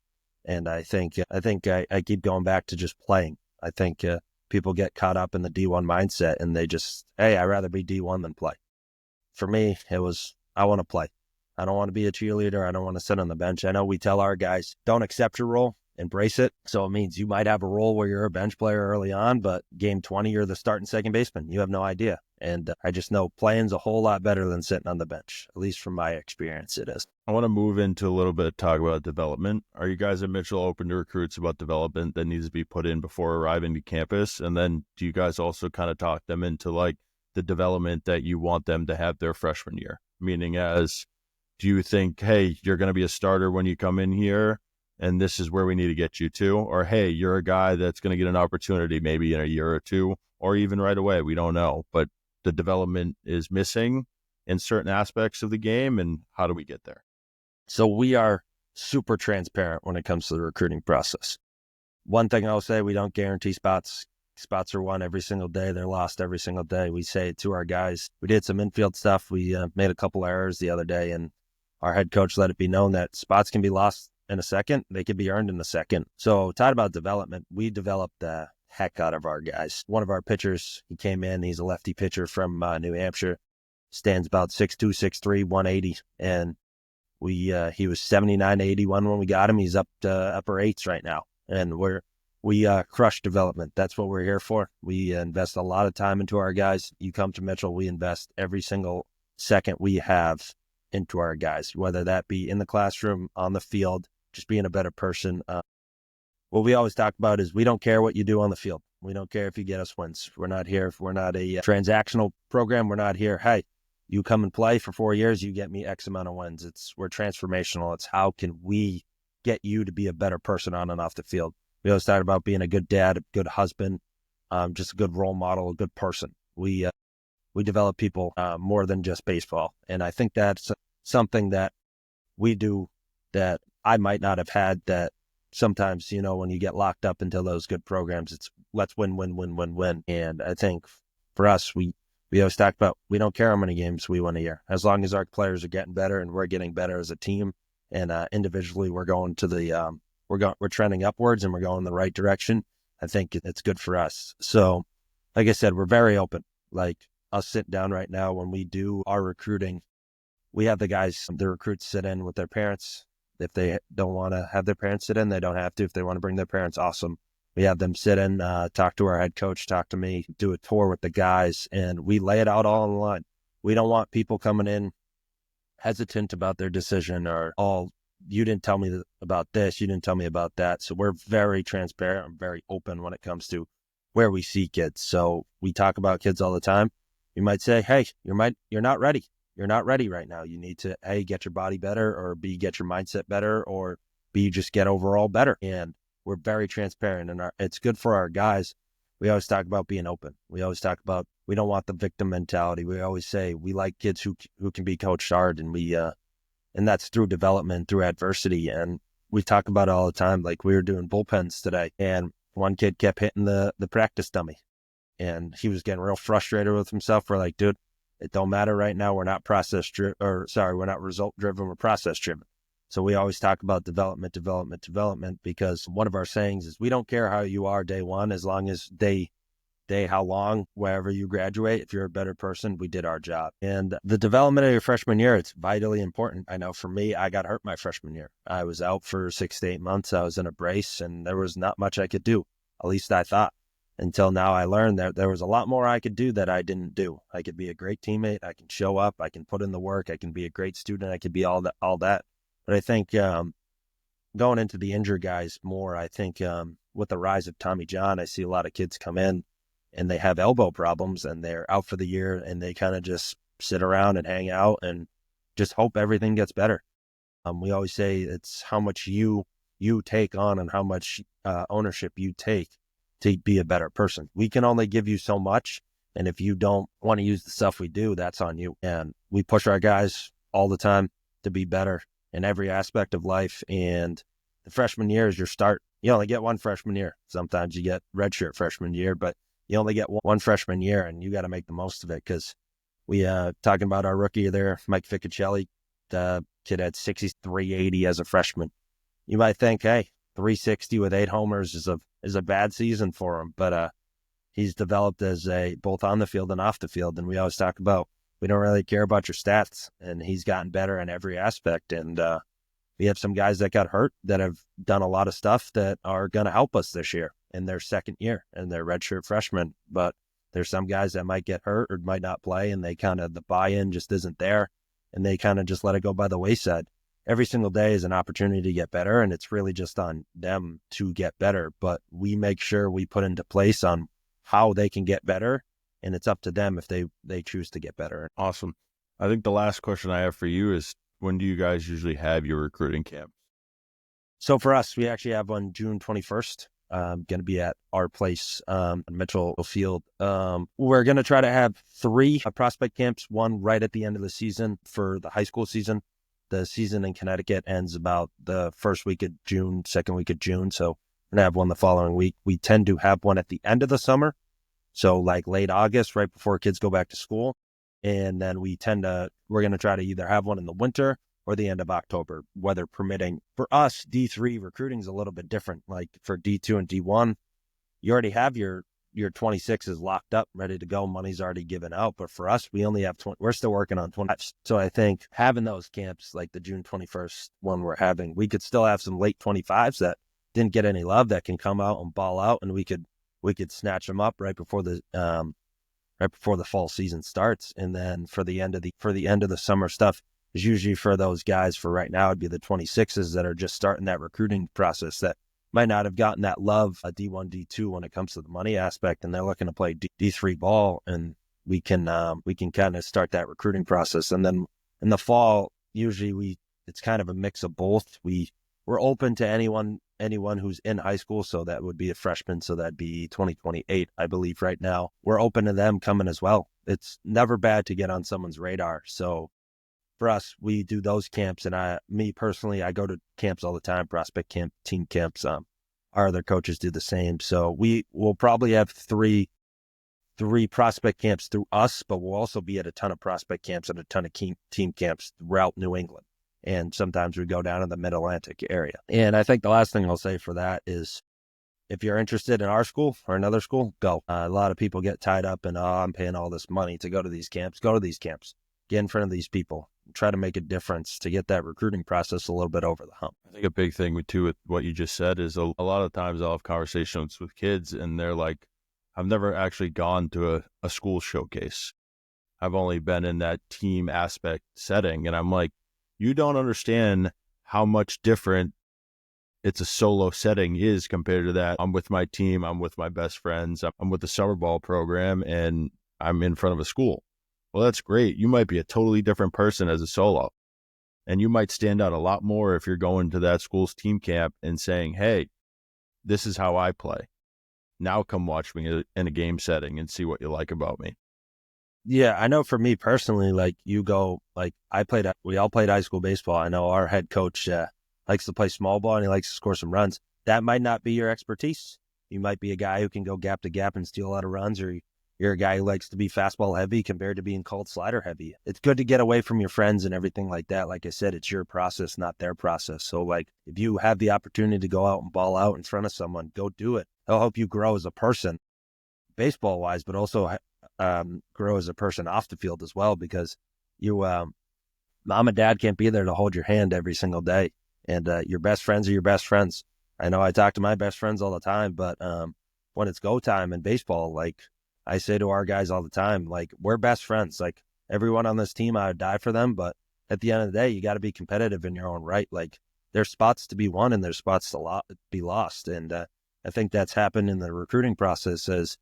And I think I keep going back to just playing. I think people get caught up in the D1 mindset, and they just, hey, I'd rather be D1 than play. For me, it was, I want to play. I don't want to be a cheerleader. I don't want to sit on the bench. I know we tell our guys, don't accept your role, embrace it. So it means you might have a role where you're a bench player early on, but game 20, you're the starting second baseman. You have no idea. And I just know playing's a whole lot better than sitting on the bench. At least from my experience, it is. I want to move into a little bit of talk about development. Are you guys at Mitchell open to recruits about development that needs to be put in before arriving to campus? And then do you guys also kind of talk them into like the development that you want them to have their freshman year? Meaning do you think, hey, you're going to be a starter when you come in here, and this is where we need to get you to? Or, hey, you're a guy that's going to get an opportunity maybe in a year or two, or even right away. We don't know. But the development is missing in certain aspects of the game, and how do we get there? So we are super transparent when it comes to the recruiting process. One thing I'll say, we don't guarantee spots. Spots are won every single day. They're lost every single day. We say it to our guys. We did some infield stuff. We made a couple errors the other day, and our head coach let it be known that spots can be lost in a second. They can be earned in a second. So talking about development, we developed the heck out of our guys. One of our pitchers, he came in, he's a lefty pitcher from New Hampshire, stands about 6'2", 6'3", 180. And He was 79 to 81 when we got him. He's up to upper eights right now. And we crush development. That's what we're here for. We invest a lot of time into our guys. You come to Mitchell, we invest every single second we have into our guys, whether that be in the classroom, on the field, just being a better person. What we always talk about is we don't care what you do on the field. We don't care if you get us wins. We're not here. We're not a transactional program. We're not here. Hey, you come and play for 4 years, you get me X amount of wins. We're transformational. It's how can we get you to be a better person on and off the field. We always talk about being a good dad, a good husband, just a good role model, a good person. We develop people more than just baseball. And I think that's something that we do that I might not have had, that sometimes, when you get locked up into those good programs, it's let's win, win, win, win, win. And I think for us, we always talk about, we don't care how many games we win a year. As long as our players are getting better and we're getting better as a team and individually we're going to the, we're trending upwards and we're going in the right direction, I think it's good for us. So like I said, we're very open. Like us sitting down right now when we do our recruiting, we have the guys, the recruits sit in with their parents. If they don't want to have their parents sit in, they don't have to. If they want to bring their parents, awesome. We have them sit in, talk to our head coach, talk to me, do a tour with the guys, and we lay it out all on the line. We don't want people coming in hesitant about their decision or, you didn't tell me about this, you didn't tell me about that. So we're very transparent and very open when it comes to where we see kids. So we talk about kids all the time. You might say, hey, you're not ready. You're not ready right now. You need to, A, get your body better, or B, get your mindset better, or B, just get overall better. And we're very transparent, and it's good for our guys. We always talk about being open. We always talk about, we don't want the victim mentality. We always say we like kids who can be coached hard, and and that's through development, through adversity. And we talk about it all the time. Like we were doing bullpens today, and one kid kept hitting the practice dummy, and he was getting real frustrated with himself. We're like, dude, it don't matter right now. We're not we're not result driven. We're process driven. So we always talk about development, because one of our sayings is we don't care how you are day one, as long as how long, wherever you graduate, if you're a better person, we did our job. And the development of your freshman year, it's vitally important. I know for me, I got hurt my freshman year. I was out for 6 to 8 months. I was in a brace and there was not much I could do. At least I thought. Until now, I learned that there was a lot more I could do that I didn't do. I could be a great teammate. I can show up. I can put in the work. I can be a great student. I could be all that. But I think going into the injured guys more, I think with the rise of Tommy John, I see a lot of kids come in and they have elbow problems and they're out for the year and they kind of just sit around and hang out and just hope everything gets better. We always say it's how much you take on and how much ownership you take to be a better person. We can only give you so much. And if you don't want to use the stuff we do, that's on you. And we push our guys all the time to be better in every aspect of life. And the freshman year is your start. You only get one freshman year. Sometimes you get redshirt freshman year, but you only get one freshman year and you got to make the most of it. Because we talking about our rookie there, Mike Ficcicelli, the kid had 6380 as a freshman. You might think, hey, 360 with 8 homers is a bad season for him, but he's developed as both on the field and off the field. And we always talk about, we don't really care about your stats, and he's gotten better in every aspect. And we have some guys that got hurt that have done a lot of stuff that are going to help us this year in their second year and their redshirt freshmen. But there's some guys that might get hurt or might not play, and the buy-in just isn't there, and they kind of just let it go by the wayside. Every single day is an opportunity to get better, and it's really just on them to get better. But we make sure we put into place on how they can get better, and it's up to them if they choose to get better. Awesome. I think the last question I have for you is, when do you guys usually have your recruiting camp? So for us, we actually have one June 21st. Going to be at our place, Mitchell Field. We're going to try to have 3 prospect camps, one right at the end of the season for the high school season. The season in Connecticut ends about the first week of June, second week of June. So we're going to have one the following week. We tend to have one at the end of the summer. So like late August, right before kids go back to school. And then we're going to try to either have one in the winter or the end of October, weather permitting. For us, D3 recruiting is a little bit different. Like for D2 and D1, you already have your your 26 is locked up, ready to go. Money's already given out. But for us, we only have 20. We're still working on 20. So I think having those camps like the June 21st one we're having, we could still have some late 25s that didn't get any love that can come out and ball out, and we could snatch them up right before the fall season starts. And then for the end of the summer stuff is usually for those guys. For right now, it'd be the 26s that are just starting that recruiting process that might not have gotten that love D1, D2 when it comes to the money aspect, and they're looking to play D3 ball, and we can kind of start that recruiting process. And then in the fall, usually it's kind of a mix of both. We're open to anyone who's in high school, so that would be a freshman, so that'd be 2028, I believe right now. We're open to them coming as well. It's never bad to get on someone's radar. So for us, we do those camps, and me personally, I go to camps all the time, prospect camp, team camps. Our other coaches do the same. So we will probably have three prospect camps through us, but we'll also be at a ton of prospect camps and a ton of team camps throughout New England. And sometimes we go down in the Mid-Atlantic area. And I think the last thing I'll say for that is, if you're interested in our school or another school, go. A lot of people get tied up in, I'm paying all this money to go to these camps. Go to these camps. Get in front of these people. Try to make a difference to get that recruiting process a little bit over the hump. I think a big thing with what you just said is a lot of times I'll have conversations with kids and they're like, I've never actually gone to a school showcase. I've only been in that team aspect setting. And I'm like, you don't understand how much different it's a solo setting is compared to that. I'm with my team. I'm with my best friends. I'm with the summer ball program, and I'm in front of a school. Well, that's great. You might be a totally different person as a solo, and you might stand out a lot more if you're going to that school's team camp and saying, hey, this is how I play. Now come watch me in a game setting and see what you like about me. Yeah, I know for me personally, like we all played high school baseball. I know our head coach likes to play small ball and he likes to score some runs. That might not be your expertise. You might be a guy who can go gap to gap and steal a lot of runs, or you're a guy who likes to be fastball heavy compared to being called slider heavy. It's good to get away from your friends and everything like that. Like I said, it's your process, not their process. So like, if you have the opportunity to go out and ball out in front of someone, go do it. It'll help you grow as a person, baseball wise, but also grow as a person off the field as well, because mom and dad can't be there to hold your hand every single day. And your best friends are your best friends. I know I talk to my best friends all the time, but when it's go time in baseball, like I say to our guys all the time, like, we're best friends. Like, everyone on this team, I would die for them. But at the end of the day, you got to be competitive in your own right. Like, there's spots to be won and there's spots to be lost. And I think that's happened in the recruiting process, as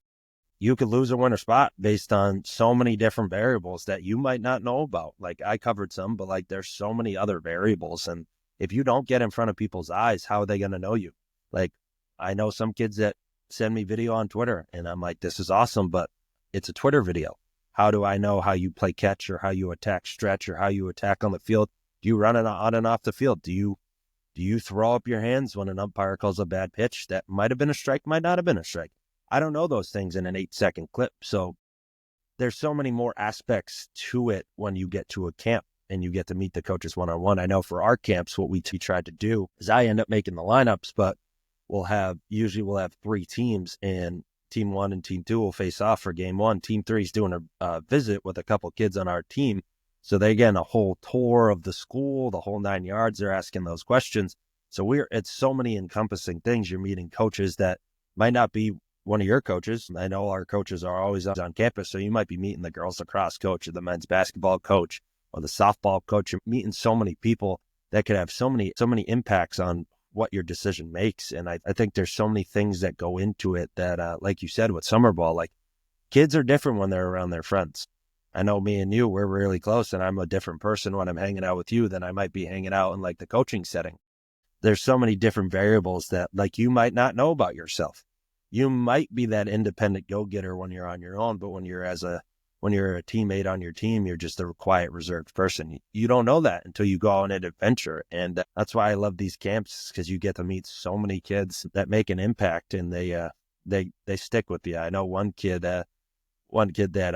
you could lose or win a spot based on so many different variables that you might not know about. Like, I covered some, but like, there's so many other variables. And if you don't get in front of people's eyes, how are they going to know you? Like, I know some kids that send me video on Twitter and I'm like, this is awesome, but it's a Twitter video. How do I know how you play catch, or how you attack stretch, or how you attack on the field? Do you run it on and off the field? Do you throw up your hands when an umpire calls a bad pitch that might have been a strike, might not have been a strike? I don't know those things in an 8-second clip. So there's so many more aspects to it when you get to a camp and you get to meet the coaches one-on-one. I know for our camps, what we tried to do is I end up making the lineups, but we'll have 3 teams, and team 1 and team 2 will face off for game 1. Team 3 is doing a visit with a couple kids on our team. So they're getting a whole tour of the school, the whole 9 yards. They're asking those questions. So it's so many encompassing things. You're meeting coaches that might not be one of your coaches. I know our coaches are always on campus. So you might be meeting the girls lacrosse coach, or the men's basketball coach, or the softball coach. You're meeting so many people that could have so many impacts on what your decision makes. And I think there's so many things that go into it that, like you said, with summer ball, like, kids are different when they're around their friends. I know me and you, we're really close, and I'm a different person when I'm hanging out with you than I might be hanging out in like the coaching setting. There's so many different variables that, like, you might not know about yourself. You might be that independent go-getter when you're on your own, but when you're a teammate on your team, you're just a quiet, reserved person. You don't know that until you go on an adventure. And that's why I love these camps, because you get to meet so many kids that make an impact, and they stick with you. I know one kid that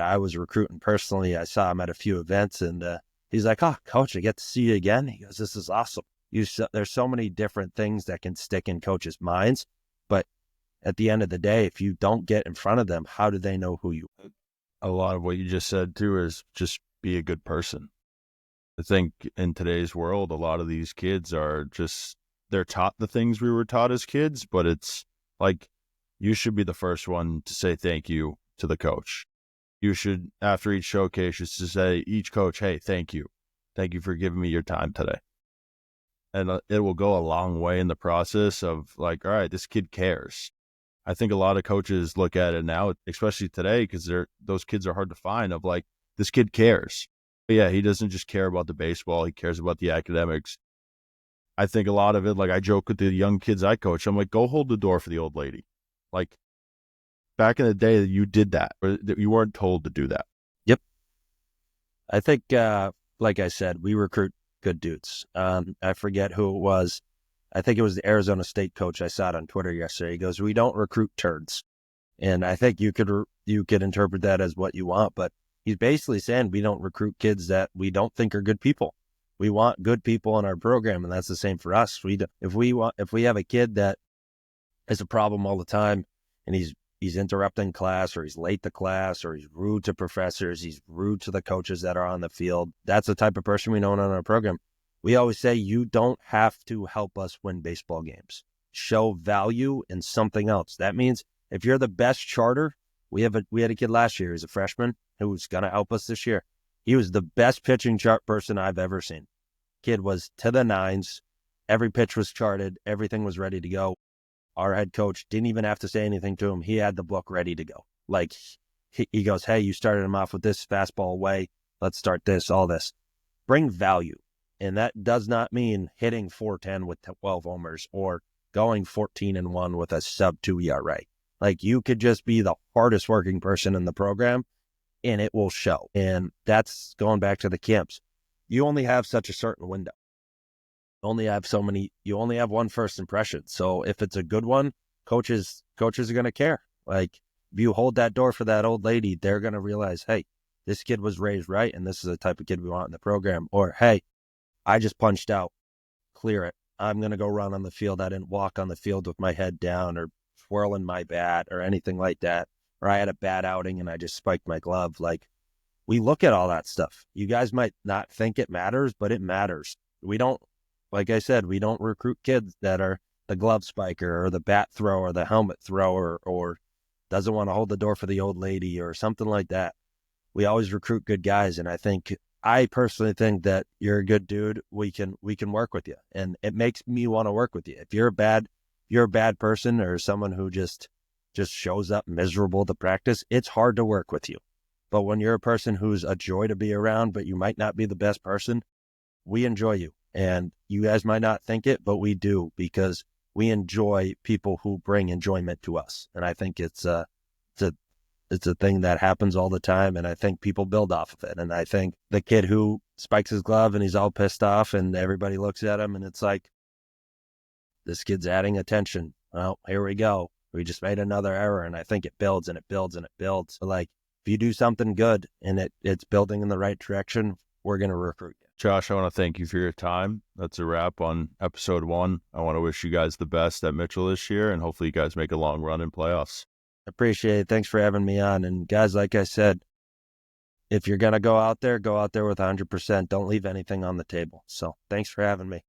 I was recruiting personally, I saw him at a few events, and he's like, "Oh, coach, I get to see you again." He goes, "This is awesome." There's so many different things that can stick in coaches' minds, but at the end of the day, if you don't get in front of them, how do they know who you are? A lot of what you just said too is just be a good person. I think in today's world, a lot of these kids are just, they're taught the things we were taught as kids, but it's like, you should be the first one to say thank you to the coach. You should, after each showcase, just to say each coach, hey, thank you. Thank you for giving me your time today. And it will go a long way in the process of like, all right, this kid cares. I think a lot of coaches look at it now, especially today, because those kids are hard to find, of like, this kid cares. But yeah, he doesn't just care about the baseball. He cares about the academics. I think a lot of it, like I joke with the young kids I coach, I'm like, go hold the door for the old lady. Like back in the day, you did that, or you weren't told to do that. Yep. I think, like I said, we recruit good dudes. I forget who it was. I think it was the Arizona State coach. I saw it on Twitter yesterday. He goes, "We don't recruit turds," and I think you could interpret that as what you want, but he's basically saying we don't recruit kids that we don't think are good people. We want good people in our program, and that's the same for us. If we have a kid that has a problem all the time, and he's interrupting class, or he's late to class, or he's rude to professors, he's rude to the coaches that are on the field, that's the type of person we don't in our program. We always say, you don't have to help us win baseball games. Show value in something else. That means if you're the best charter, we had a kid last year, he's a freshman, who's going to help us this year. He was the best pitching chart person I've ever seen. Kid was to the nines. Every pitch was charted. Everything was ready to go. Our head coach didn't even have to say anything to him. He had the book ready to go. Like he goes, hey, you started him off with this fastball away. Let's start this, all this. Bring value. And that does not mean hitting 410 with 12 homers or going 14-1 with a sub-2 ERA. Like, you could just be the hardest working person in the program and it will show. And that's going back to the camps. You only have such a certain window. You only have one first impression. So if it's a good one, coaches are going to care. Like, if you hold that door for that old lady, they're going to realize, hey, this kid was raised right, and this is the type of kid we want in the program. Or, hey, I just punched out, clear it. I'm going to go run on the field. I didn't walk on the field with my head down or swirling my bat or anything like that. Or I had a bad outing and I just spiked my glove. Like, we look at all that stuff. You guys might not think it matters, but it matters. Like I said, we don't recruit kids that are the glove spiker or the bat thrower or the helmet thrower or doesn't want to hold the door for the old lady or something like that. We always recruit good guys. And I personally think that you're a good dude. We can work with you, and it makes me want to work with you. If you're a bad person or someone who just shows up miserable to practice, it's hard to work with you. But when you're a person who's a joy to be around, but you might not be the best person, we enjoy you. And you guys might not think it, but we do, because we enjoy people who bring enjoyment to us. And I think it's a thing that happens all the time, and I think people build off of it. And I think the kid who spikes his glove and he's all pissed off and everybody looks at him and it's like, this kid's adding attention. Well, here we go. We just made another error, and I think it builds and it builds and it builds. So, like, if you do something good and it's building in the right direction, we're going to recruit you. Josh, I want to thank you for your time. That's a wrap on episode 1. I want to wish you guys the best at Mitchell this year, and hopefully you guys make a long run in playoffs. Appreciate it. Thanks for having me on. And guys, like I said, if you're going to go out there with 100%. Don't leave anything on the table. So thanks for having me.